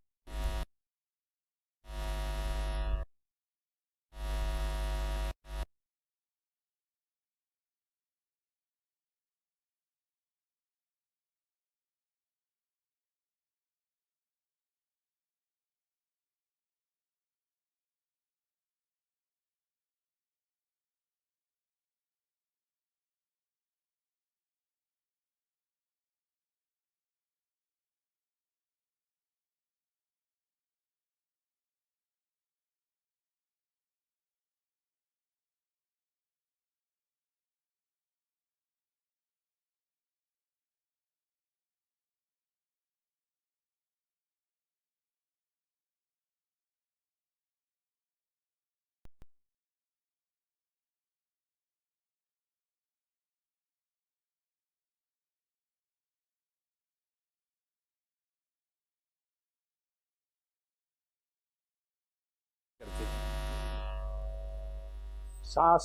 ساس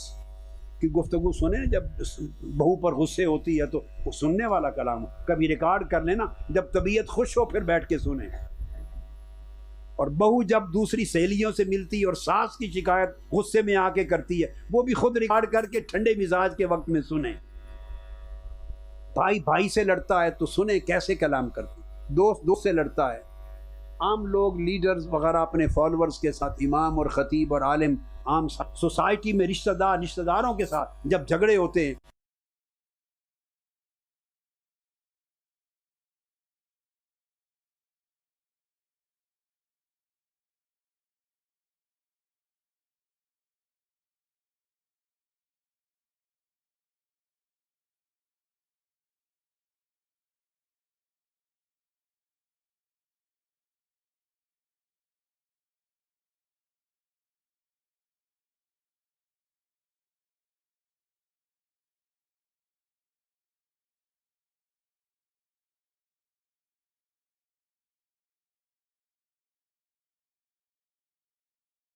کی گفتگو سنیں، جب بہو پر غصے ہوتی ہے تو وہ سننے والا کلام کبھی ریکارڈ کر لینا، جب طبیعت خوش ہو پھر بیٹھ کے سنیں. اور بہو جب دوسری سہیلیوں سے ملتی ہے اور ساس کی شکایت غصے میں آ کے کرتی ہے، وہ بھی خود ریکارڈ کر کے ٹھنڈے مزاج کے وقت میں سنیں. بھائی بھائی سے لڑتا ہے تو سنیں کیسے کلام کرتے، دوست دوست سے لڑتا ہے. عام لوگ لیڈرز وغیرہ اپنے فالورز کے ساتھ، امام اور خطیب اور عالم عام سوسائٹی میں رشتہ داروں کے ساتھ جب جھگڑے ہوتے ہیں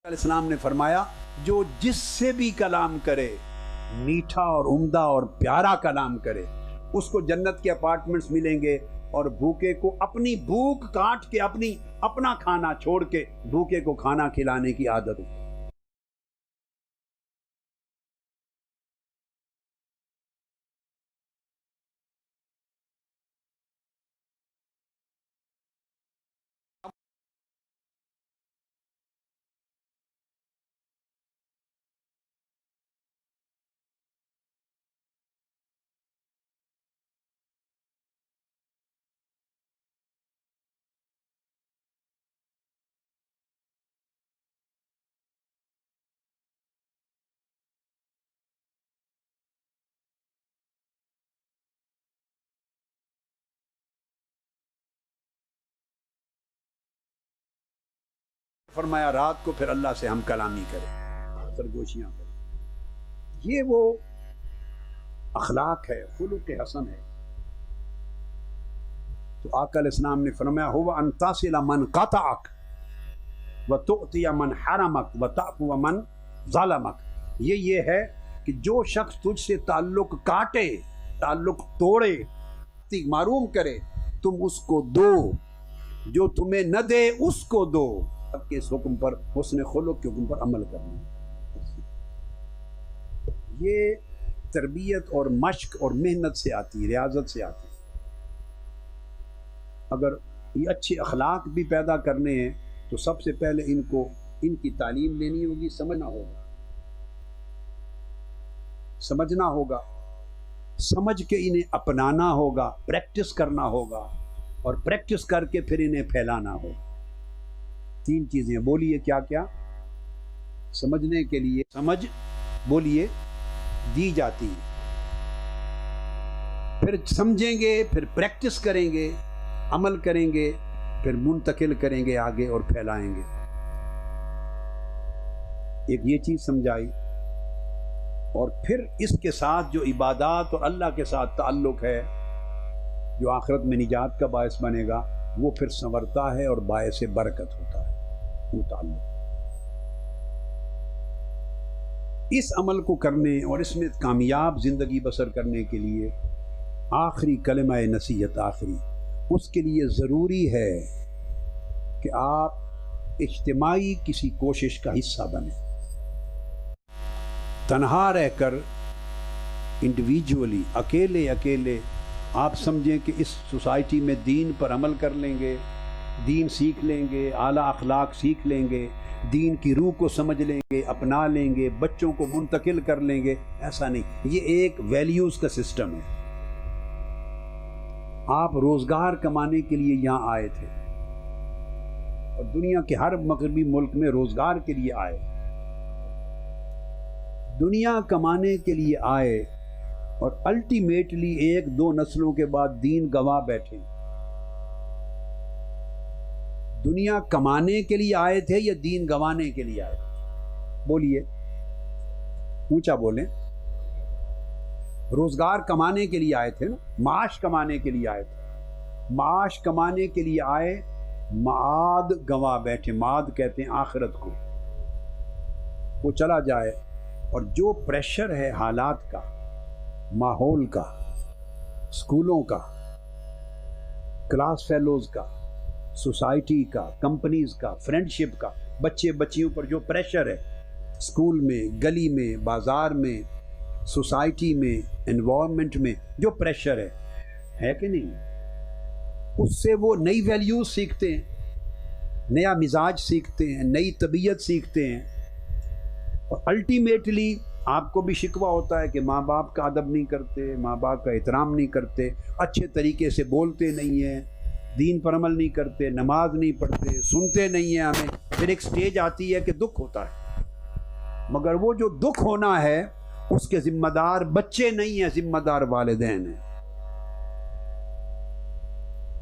علیہ السلام نے فرمایا جو جس سے بھی کلام کرے، میٹھا اور عمدہ اور پیارا کلام کرے، اس کو جنت کے اپارٹمنٹس ملیں گے، اور بھوکے کو اپنی بھوک کاٹ کے اپنا کھانا چھوڑ کے بھوکے کو کھانا کھلانے کی عادت ہو. فرمایا رات کو پھر اللہ سے ہم کلامی کریں، سرگوشیاں کریں۔ یہ وہ اخلاق ہے، خلق حسن ہے۔ تو آقا علیہ السلام نے فرمایا ہوا ان تصل من قطعک وتعطی من حرمک وتعفو من ظلمک۔ یہ ہے کہ جو شخص تجھ سے تعلق کاٹے، تعلق توڑے، محروم کرے، تم اس کو دو، جو تمہیں نہ دے اس کو دو۔ اب کے اس حکم پر، حسن خلق کے حکم پر عمل کرنا، یہ تربیت اور مشق اور محنت سے آتی ہے، ریاضت سے آتی ہے۔ اگر یہ اچھے اخلاق بھی پیدا کرنے ہیں تو سب سے پہلے ان کی تعلیم لینی ہوگی، سمجھنا ہوگا، سمجھ کے انہیں اپنانا ہوگا، پریکٹس کرنا ہوگا، اور پریکٹس کر کے پھر انہیں پھیلانا ہوگا۔ تین چیزیں بولیے، کیا کیا؟ سمجھنے کے لیے سمجھ بولیے دی جاتی ہے، پھر سمجھیں گے، پھر پریکٹس کریں گے، عمل کریں گے، پھر منتقل کریں گے آگے اور پھیلائیں گے۔ ایک یہ چیز سمجھائی، اور پھر اس کے ساتھ جو عبادات اور اللہ کے ساتھ تعلق ہے، جو آخرت میں نجات کا باعث بنے گا، وہ پھر سنورتا ہے اور باعث برکت ہوتا ہے وہ تعلق۔ اس عمل کو کرنے اور اس میں کامیاب زندگی بسر کرنے کے لیے آخری کلمہ نصیحت، آخری اس کے لیے ضروری ہے کہ آپ اجتماعی کسی کوشش کا حصہ بنیں۔ تنہا رہ کر، انڈیویجولی، اکیلے آپ سمجھیں کہ اس سوسائٹی میں دین پر عمل کر لیں گے، دین سیکھ لیں گے، اعلیٰ اخلاق سیکھ لیں گے، دین کی روح کو سمجھ لیں گے، اپنا لیں گے، بچوں کو منتقل کر لیں گے، ایسا نہیں۔ یہ ایک ویلیوز کا سسٹم ہے۔ آپ روزگار کمانے کے لیے یہاں آئے تھے، اور دنیا کے ہر مغربی ملک میں روزگار کے لیے آئے، دنیا کمانے کے لیے آئے، اور الٹیمیٹلی ایک دو نسلوں کے بعد دین گنوا بیٹھے۔ دنیا کمانے کے لیے آئے تھے یا دین گنوانے کے لیے آئے؟ بولیے، اونچا بولیں۔ روزگار کمانے کے لیے آئے تھے نا، معاش کمانے کے لیے آئے تھے، معاش کمانے کے لیے آئے، معاد گنوا بیٹھے۔ معاد کہتے ہیں آخرت کو، وہ چلا جائے، اور جو پریشر ہے حالات کا، ماحول کا، اسکولوں کا، کلاس فیلوز کا، سوسائٹی کا، کمپنیز کا، فرینڈشپ کا، بچے بچیوں پر جو پریشر ہے، اسکول میں، گلی میں، بازار میں، سوسائٹی میں، انوائرمنٹ میں جو پریشر ہے کہ نہیں، اس سے وہ نئی ویلیوز سیکھتے ہیں، نیا مزاج سیکھتے ہیں، نئی طبیعت سیکھتے ہیں، اور الٹیمیٹلی آپ کو بھی شکوہ ہوتا ہے کہ ماں باپ کا ادب نہیں کرتے، ماں باپ کا احترام نہیں کرتے، اچھے طریقے سے بولتے نہیں ہیں، دین پر عمل نہیں کرتے، نماز نہیں پڑھتے، سنتے نہیں ہیں ہمیں۔ پھر ایک سٹیج آتی ہے کہ دکھ ہوتا ہے، مگر وہ جو دکھ ہونا ہے اس کے ذمہ دار بچے نہیں ہیں، ذمہ دار والدین ہیں۔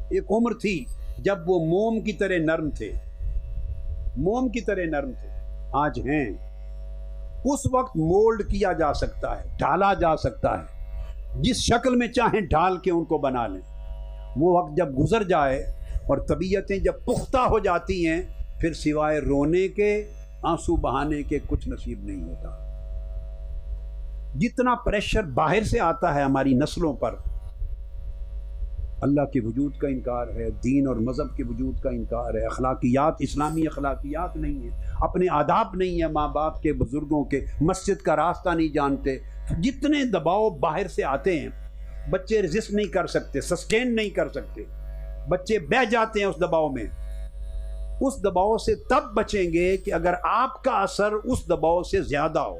ایک عمر تھی جب وہ موم کی طرح نرم تھے، موم کی طرح نرم تھے، آج ہیں۔ اس وقت مولڈ کیا جا سکتا ہے، ڈھالا جا سکتا ہے، جس شکل میں چاہیں ڈھال کے ان کو بنا لیں۔ وہ وقت جب گزر جائے اور طبیعتیں جب پختہ ہو جاتی ہیں، پھر سوائے رونے کے، آنسو بہانے کے کچھ نصیب نہیں ہوتا۔ جتنا پریشر باہر سے آتا ہے ہماری نسلوں پر، اللہ کے وجود کا انکار ہے، دین اور مذہب کے وجود کا انکار ہے، اخلاقیات، اسلامی اخلاقیات نہیں ہیں، اپنے آداب نہیں ہیں، ماں باپ کے، بزرگوں کے، مسجد کا راستہ نہیں جانتے، جتنے دباؤ باہر سے آتے ہیں، بچے ریزسٹ نہیں کر سکتے، سسٹین نہیں کر سکتے، بچے بہہ جاتے ہیں اس دباؤ میں۔ اس دباؤ سے تب بچیں گے کہ اگر آپ کا اثر اس دباؤ سے زیادہ ہو،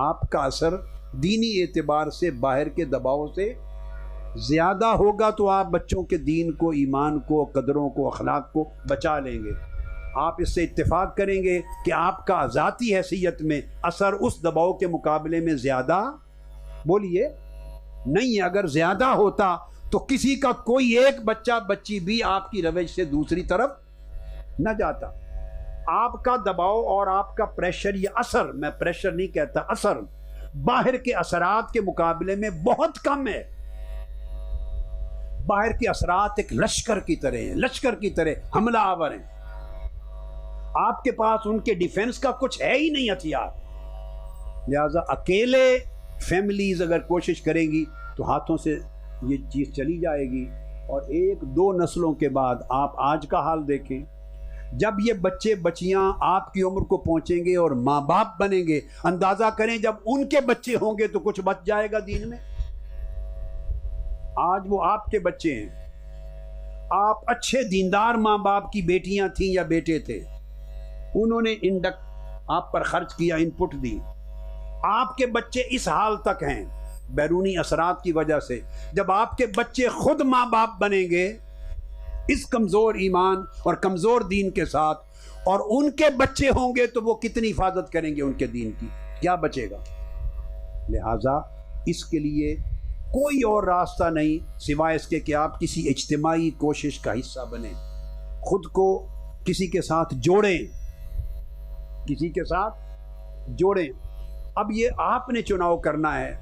آپ کا اثر دینی اعتبار سے باہر کے دباؤ سے زیادہ ہوگا تو آپ بچوں کے دین کو، ایمان کو، قدروں کو، اخلاق کو بچا لیں گے۔ آپ اس سے اتفاق کریں گے کہ آپ کا ذاتی حیثیت میں اثر اس دباؤ کے مقابلے میں زیادہ، بولیے، نہیں ہے۔ اگر زیادہ ہوتا تو کسی کا کوئی ایک بچہ بچی بھی آپ کی روش سے دوسری طرف نہ جاتا. آپ کا دباؤ اور آپ کا پریشر، یہ اثر، میں پریشر نہیں کہتا، اثر باہر کے اثرات کے مقابلے میں بہت کم ہے. باہر کے اثرات ایک لشکر کی طرح ہیں، لشکر کی طرح حملہ آور ہیں. آپ کے پاس ان کے ڈیفنس کا کچھ ہے ہی نہیں ہتھیار. لہذا اکیلے فیملیز اگر کوشش کریں گی تو ہاتھوں سے یہ چیز چلی جائے گی. اور 1-2 نسلوں کے بعد آپ آج کا حال دیکھیں، جب یہ بچے بچیاں آپ کی عمر کو پہنچیں گے اور ماں باپ بنیں گے، اندازہ کریں جب ان کے بچے ہوں گے تو کچھ بچ جائے گا دین میں. آج وہ آپ کے بچے ہیں، آپ اچھے دیندار ماں باپ کی بیٹیاں تھیں یا بیٹے تھے، انہوں نے آپ پر خرچ کیا، ان پٹ دی. آپ کے بچے اس حال تک ہیں بیرونی اثرات کی وجہ سے. جب آپ کے بچے خود ماں باپ بنیں گے اس کمزور ایمان اور کمزور دین کے ساتھ، اور ان کے بچے ہوں گے تو وہ کتنی حفاظت کریں گے ان کے دین کی، کیا بچے گا؟ لہذا اس کے لیے کوئی اور راستہ نہیں سوائے اس کے کہ آپ کسی اجتماعی کوشش کا حصہ بنیں، خود کو کسی کے ساتھ جوڑیں، کسی کے ساتھ جوڑیں. اب یہ آپ نے چناؤ کرنا ہے.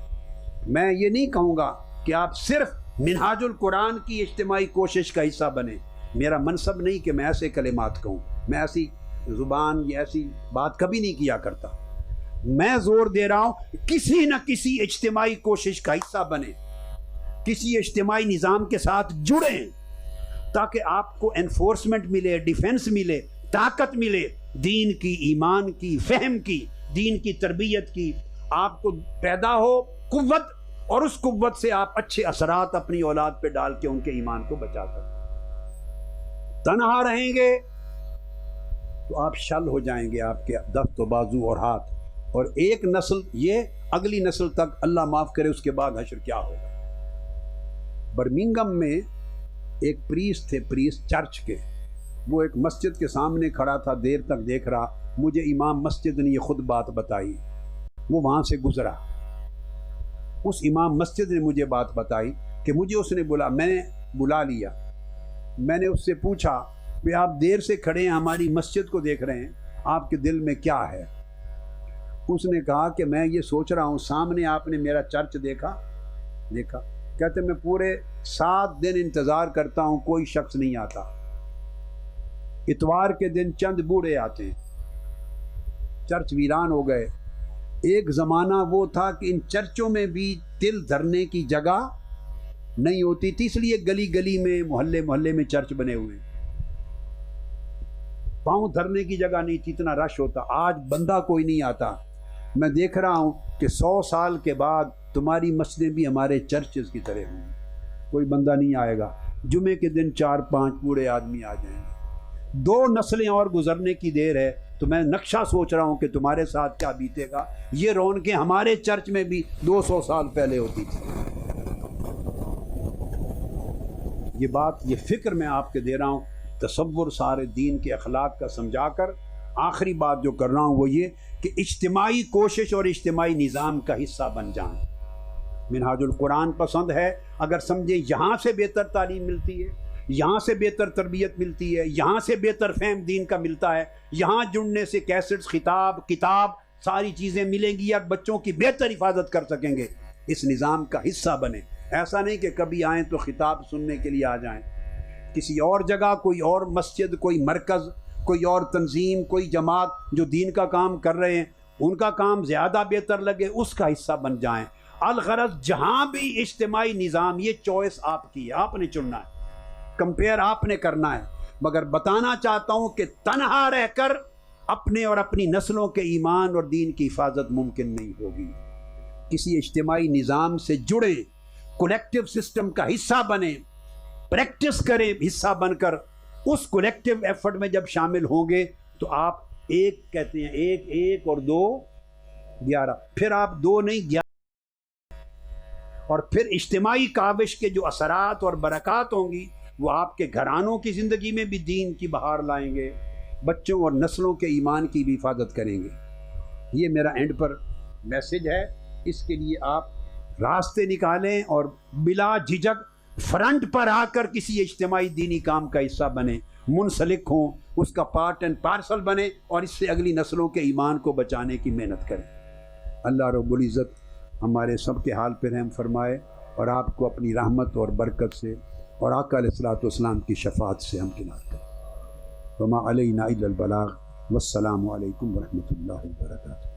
میں یہ نہیں کہوں گا کہ آپ صرف منہاج القرآن کی اجتماعی کوشش کا حصہ بنیں. میرا منصب نہیں کہ میں ایسے کلمات کہوں، میں ایسی زبان یا ایسی بات کبھی نہیں کیا کرتا. میں زور دے رہا ہوں کسی نہ کسی اجتماعی کوشش کا حصہ بنیں، کسی اجتماعی نظام کے ساتھ جڑیں، تاکہ آپ کو انفورسمنٹ ملے، ڈیفنس ملے، طاقت ملے دین کی، ایمان کی، فہم کی، دین کی تربیت کی. آپ کو پیدا ہو قوت، اور اس قوت سے آپ اچھے اثرات اپنی اولاد پہ ڈال کے ان کے ایمان کو بچا کر. تنہا رہیں گے تو آپ شل ہو جائیں گے، آپ کے دست و بازو اور ہاتھ. اور ایک نسل، یہ اگلی نسل تک اللہ معاف کرے اس کے بعد حشر کیا ہوگا. برمنگم میں ایک پریسٹ تھے، پریسٹ چرچ کے، وہ ایک مسجد کے سامنے کھڑا تھا، دیر تک دیکھ رہا. مجھے امام مسجد نے یہ خود بات بتائی. وہ وہاں سے گزرا، اس امام مسجد نے مجھے بات بتائی کہ مجھے اس نے میں نے بلا لیا. میں نے اس سے پوچھا کہ آپ دیر سے کھڑے ہیں، ہماری مسجد کو دیکھ رہے ہیں، آپ کے دل میں کیا ہے؟ اس نے کہا کہ میں یہ سوچ رہا ہوں، سامنے آپ نے میرا چرچ دیکھا. کہتے میں پورے 7 دن انتظار کرتا ہوں، کوئی شخص نہیں آتا. اتوار کے دن چند بوڑھے آتے ہیں. چرچ ویران ہو گئے. ایک زمانہ وہ تھا کہ ان چرچوں میں بھی دل دھرنے کی جگہ نہیں ہوتی تھی، اس لیے گلی گلی میں، محلے محلے میں چرچ بنے ہوئے. پاؤں دھرنے کی جگہ نہیں تھی، اتنا رش ہوتا. آج بندہ کوئی نہیں آتا. میں دیکھ رہا ہوں کہ 100 سال کے بعد تمہاری مسجدیں بھی ہمارے چرچز کی طرح ہوں گی. کوئی بندہ نہیں آئے گا. جمعے کے دن 4-5 بوڑھے آدمی آ جائیں گے. 2 نسلیں اور گزرنے کی دیر ہے. تو میں نقشہ سوچ رہا ہوں کہ تمہارے ساتھ کیا بیتے گا. یہ رونقیں ہمارے چرچ میں بھی 200 سال پہلے ہوتی تھی. یہ بات، یہ فکر میں آپ کے دے رہا ہوں، تصور سارے دین کے اخلاق کا سمجھا کر. آخری بات جو کر رہا ہوں وہ یہ کہ اجتماعی کوشش اور اجتماعی نظام کا حصہ بن جائیں. منہاج القرآن پسند ہے اگر سمجھیں یہاں سے بہتر تعلیم ملتی ہے، یہاں سے بہتر تربیت ملتی ہے، یہاں سے بہتر فہم دین کا ملتا ہے، یہاں جڑنے سے کیسٹس، خطاب، کتاب، ساری چیزیں ملیں گی، یا بچوں کی بہتر حفاظت کر سکیں گے. اس نظام کا حصہ بنیں. ایسا نہیں کہ کبھی آئیں تو خطاب سننے کے لیے آ جائیں. کسی اور جگہ، کوئی اور مسجد، کوئی مرکز، کوئی اور تنظیم، کوئی جماعت جو دین کا کام کر رہے ہیں، ان کا کام زیادہ بہتر لگے، اس کا حصہ بن جائیں. الغرض جہاں بھی اجتماعی نظام، یہ چوائس آپ کی ہے، آپ نے چننا ہے، کمپیئر آپ نے کرنا ہے. مگر بتانا چاہتا ہوں کہ تنہا رہ کر اپنے اور اپنی نسلوں کے ایمان اور دین کی حفاظت ممکن نہیں ہوگی. کسی اجتماعی نظام سے جڑیں، کولیکٹیو سسٹم کا حصہ بنیں، پریکٹس کریں حصہ بن کر. اس کولیکٹیو ایفرٹ میں جب شامل ہوں گے تو آپ ایک کہتے ہیں، ایک اور 2 11، پھر آپ 2 نہیں 11، اور پھر اجتماعی کاوش کے جو اثرات اور برکات ہوں گی وہ آپ کے گھرانوں کی زندگی میں بھی دین کی بہار لائیں گے، بچوں اور نسلوں کے ایمان کی بھی حفاظت کریں گے. یہ میرا اینڈ پر میسج ہے. اس کے لیے آپ راستے نکالیں اور بلا جھجک فرنٹ پر آ کر کسی اجتماعی دینی کام کا حصہ بنیں. منسلک ہوں، اس کا پارٹ اینڈ پارسل بنے اور اس سے اگلی نسلوں کے ایمان کو بچانے کی محنت کریں۔ اللہ رب العزت ہمارے سب کے حال پہ رحم فرمائے اور آپ کو اپنی رحمت اور برکت سے اور آقا علیہ الصلوۃ والسلام کی شفاعت سے ہمکنار کرے۔ وما علینا الا البلاغ والسلام علیکم ورحمۃ اللہ وبرکاتہ۔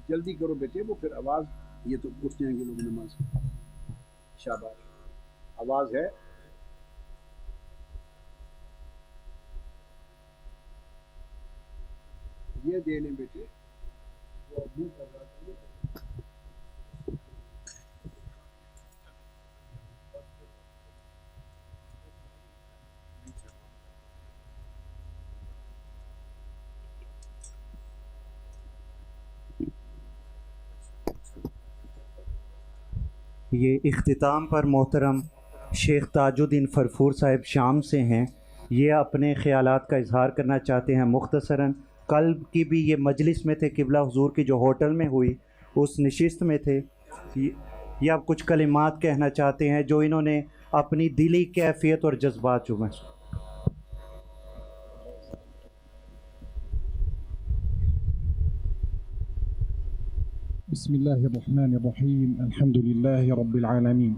جلدی کرو بیٹے، وہ پھر آواز، یہ تو اٹھ جائیں گے لوگ نماز۔ شاباش، آواز ہے۔ یہ دے لیں بیٹے، وہ منہ کر رہا تھا۔ یہ اختتام پر محترم شیخ تاج الدین فرفور صاحب شام سے ہیں، یہ اپنے خیالات کا اظہار کرنا چاہتے ہیں مختصراً۔ کل کی بھی یہ مجلس میں تھے، قبلہ حضور کی جو ہوٹل میں ہوئی اس نشست میں تھے، یہ اب کچھ کلمات کہنا چاہتے ہیں جو انہوں نے اپنی دلی کیفیت اور جذبات جو محسوس۔ بسم الله الرحمن الرحيم الحمد لله رب العالمين.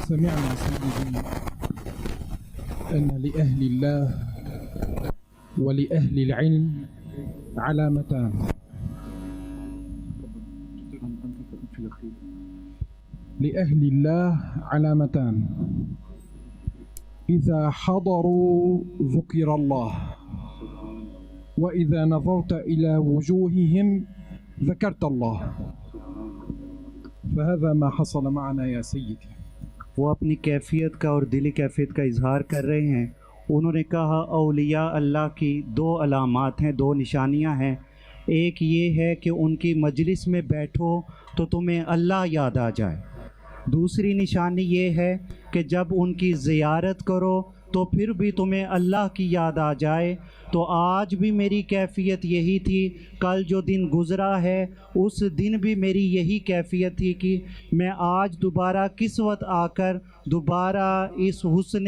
سمعنا سيدي أن لأهل الله ولأهل العلم علامتان. لأهل الله علامتان إذا حضروا ذكر الله وإذا نظرت إلى وجوههم ذكرت الله، فهذا ما حصل معنا يا سيدي. وہ اپنی کیفیت کا اور دلی کیفیت کا اظہار کر رہے ہیں۔ انہوں نے کہا اولیاء اللہ کی دو علامات ہیں، دو نشانیاں ہیں۔ ایک یہ ہے کہ ان کی مجلس میں بیٹھو تو تمہیں اللہ یاد آ جائے۔ دوسری نشانی یہ ہے کہ جب ان کی زیارت کرو تو پھر بھی تمہیں اللہ کی یاد آ جائے۔ تو آج بھی میری کیفیت یہی تھی، کل جو دن گزرا ہے اس دن بھی میری یہی کیفیت تھی کہ میں آج دوبارہ کس وقت آ کر دوبارہ اس حسن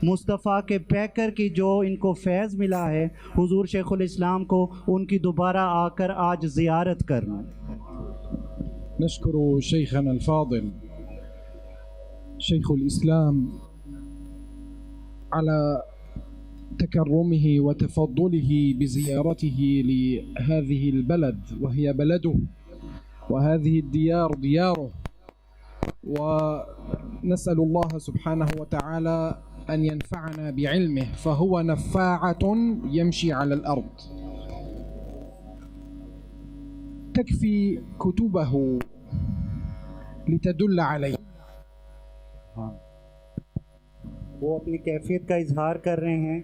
مصطفیٰ کے پیکر کی جو ان کو فیض ملا ہے حضور شیخ الاسلام کو، ان کی دوبارہ آ کر آج زیارت کرنا۔ نشكر شيخنا الفاضل شيخ الإسلام على تكرمه وتفضله بزيارته لهذه البلد وهي بلده وهذه الديار دياره، ونسأل الله سبحانه وتعالى أن ينفعنا بعلمه فهو نفاعة يمشي على الأرض. تكفي كتبه لتدل عليه. وہ اپنی کیفیت کا اظہار کر رہے ہیں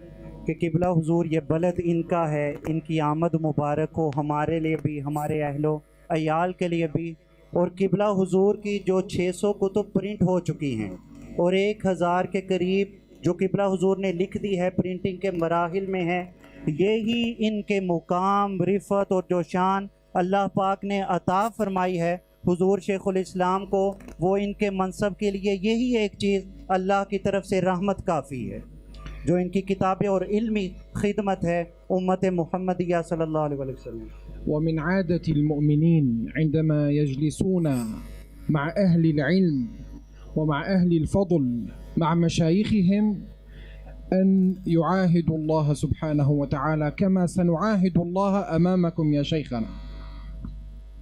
کہ قبلہ حضور یہ بلد ان کا ہے، ان کی آمد مبارک ہو ہمارے لیے بھی، ہمارے اہل و عیال کے لیے بھی۔ اور قبلہ حضور کی جو 600 کتب پرنٹ ہو چکی ہیں اور 1000 کے قریب جو قبلہ حضور نے لکھ دی ہے پرنٹنگ کے مراحل میں ہے، یہی ان کے مقام، رفعت اور جو شان اللہ پاک نے عطا فرمائی ہے حضور شیخ الاسلام کو، وہ ان کے منصب کے لیے یہی ایک چیز اللہ کی طرف سے رحمت کافی ہے، جو ان کی کتابیں اور علمی خدمت ہے امت محمدیہ صلی اللہ علیہ وسلم۔ ومن عادة المؤمنين عندما يجلسون مع أهل العلم ومع أهل الفضل مع مشايخهم أن يعاهدوا الله سبحانه وتعالى كما سنعاهد الله أمامكم يا شيخنا.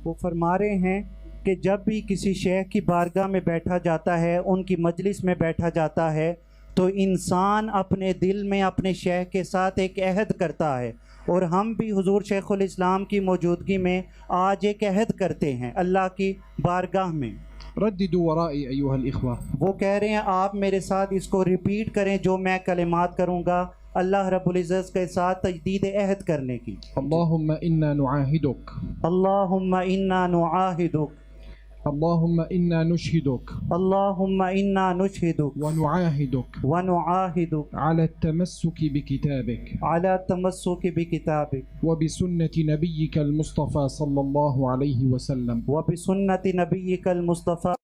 وہ فرما رہے ہیں کہ جب بھی کسی شیخ کی بارگاہ میں بیٹھا جاتا ہے، ان کی مجلس میں بیٹھا جاتا ہے، تو انسان اپنے دل میں اپنے شیخ کے ساتھ ایک عہد کرتا ہے، اور ہم بھی حضور شیخ الاسلام کی موجودگی میں آج ایک عہد کرتے ہیں اللہ کی بارگاہ میں۔ رددوا ورائي أيها الإخوة. وہ کہہ رہے ہیں آپ میرے ساتھ اس کو ریپیٹ کریں، جو میں کلمات کروں گا اللہ رب العزت کے ساتھ تجدید عہد کرنے کی۔ اللهم إنا نعاهدك، اللہم انا نعاہدک، اللهم إنا نشهدك اللہم انا نشہدک ونعاهدك ونعاہدک على التمسك بكتابك علی التمسک بکتابک وبسنة نبيك المصطفى صلى الله عليه وسلم وبسنت نبیک المصطفیٰ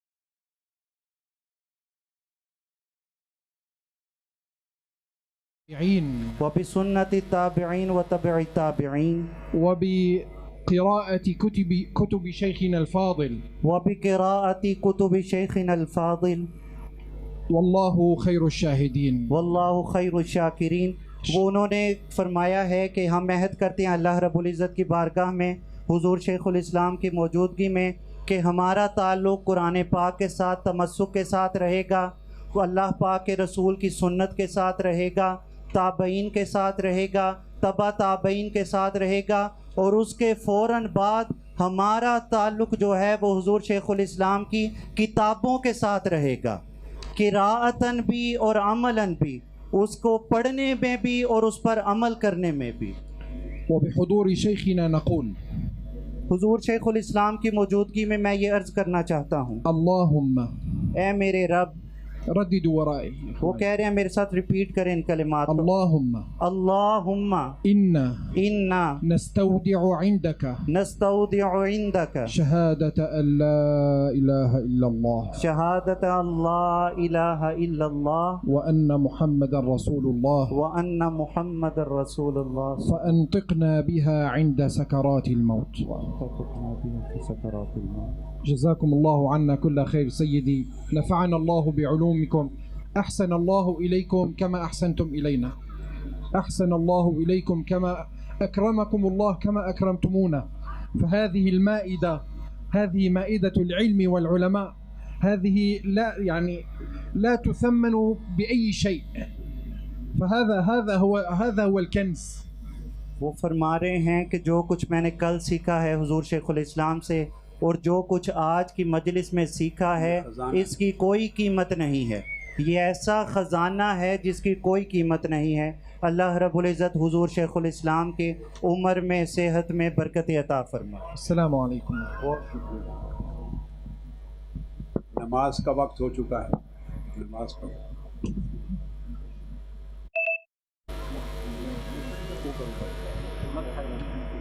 وبسنت التابعین وتبع التابعین وبقراءة كتب شيخنا الفاضل، وبقراءت کتب شیخنا الفاضل، والله خير الشاهدين۔ واللہ خیر الشاکرین۔ وہ انہوں نے فرمایا ہے کہ ہم عہد کرتے ہیں اللہ رب العزت کی بارگاہ میں حضور شیخ الاسلام کی موجودگی میں کہ ہمارا تعلق قرآن پاک کے ساتھ تمسک کے ساتھ رہے گا، اللہ پاک کے رسول کی سنت کے ساتھ رہے گا، تابعین کے ساتھ رہے گا، تبع تابعین کے ساتھ رہے گا، اور اس کے فوراً بعد ہمارا تعلق جو ہے وہ حضور شیخ الاسلام کی کتابوں کے ساتھ رہے گا، قراءتاً بھی اور عملاً بھی، اس کو پڑھنے میں بھی اور اس پر عمل کرنے میں بھی۔ وبحضور شيخنا نقول حضور شیخ الاسلام کی موجودگی میں میں یہ عرض کرنا چاہتا ہوں، اللهم، اے میرے رب، رددوا ورائي، وہ کہہ رہے ہیں میرے ساتھ ریپیٹ کریں ان کلمات کو، اللهم اللہم إنا نستودع عندك نستودع عندك شهادة أن لا إله إلا الله شہادت اللہ الہ الا اللہ وأن محمد رسول الله، وان محمد رسول اللہ، فأنطقنا بها عند سكرات الموت۔ جزاكم الله عنا كل خير سيدي، نفعنا الله بعلومكم، أحسن الله إليكم كما أحسنتم إلينا، أحسن الله إليكم كما أكرمكم الله كما أكرمتمونا، فهذه المائدة، هذه مائدة العلم والعلماء، هذه لا تثمن بأي شيء، فهذا هو الكنز۔ وہ فرما رہے ہیں کہ جو کچھ میں نے کل سیکھا ہے حضور شیخ الاسلام سے اور جو کچھ آج کی مجلس میں سیکھا ہے اس کی کوئی قیمت نہیں ہے، یہ ایسا خزانہ ہے جس کی کوئی قیمت نہیں ہے۔ اللہ رب العزت حضور شیخ الاسلام کے عمر میں صحت میں برکت عطا فرمائے۔ السلام علیکم۔ نماز کا وقت ہو چکا ہے، نماز پڑھو۔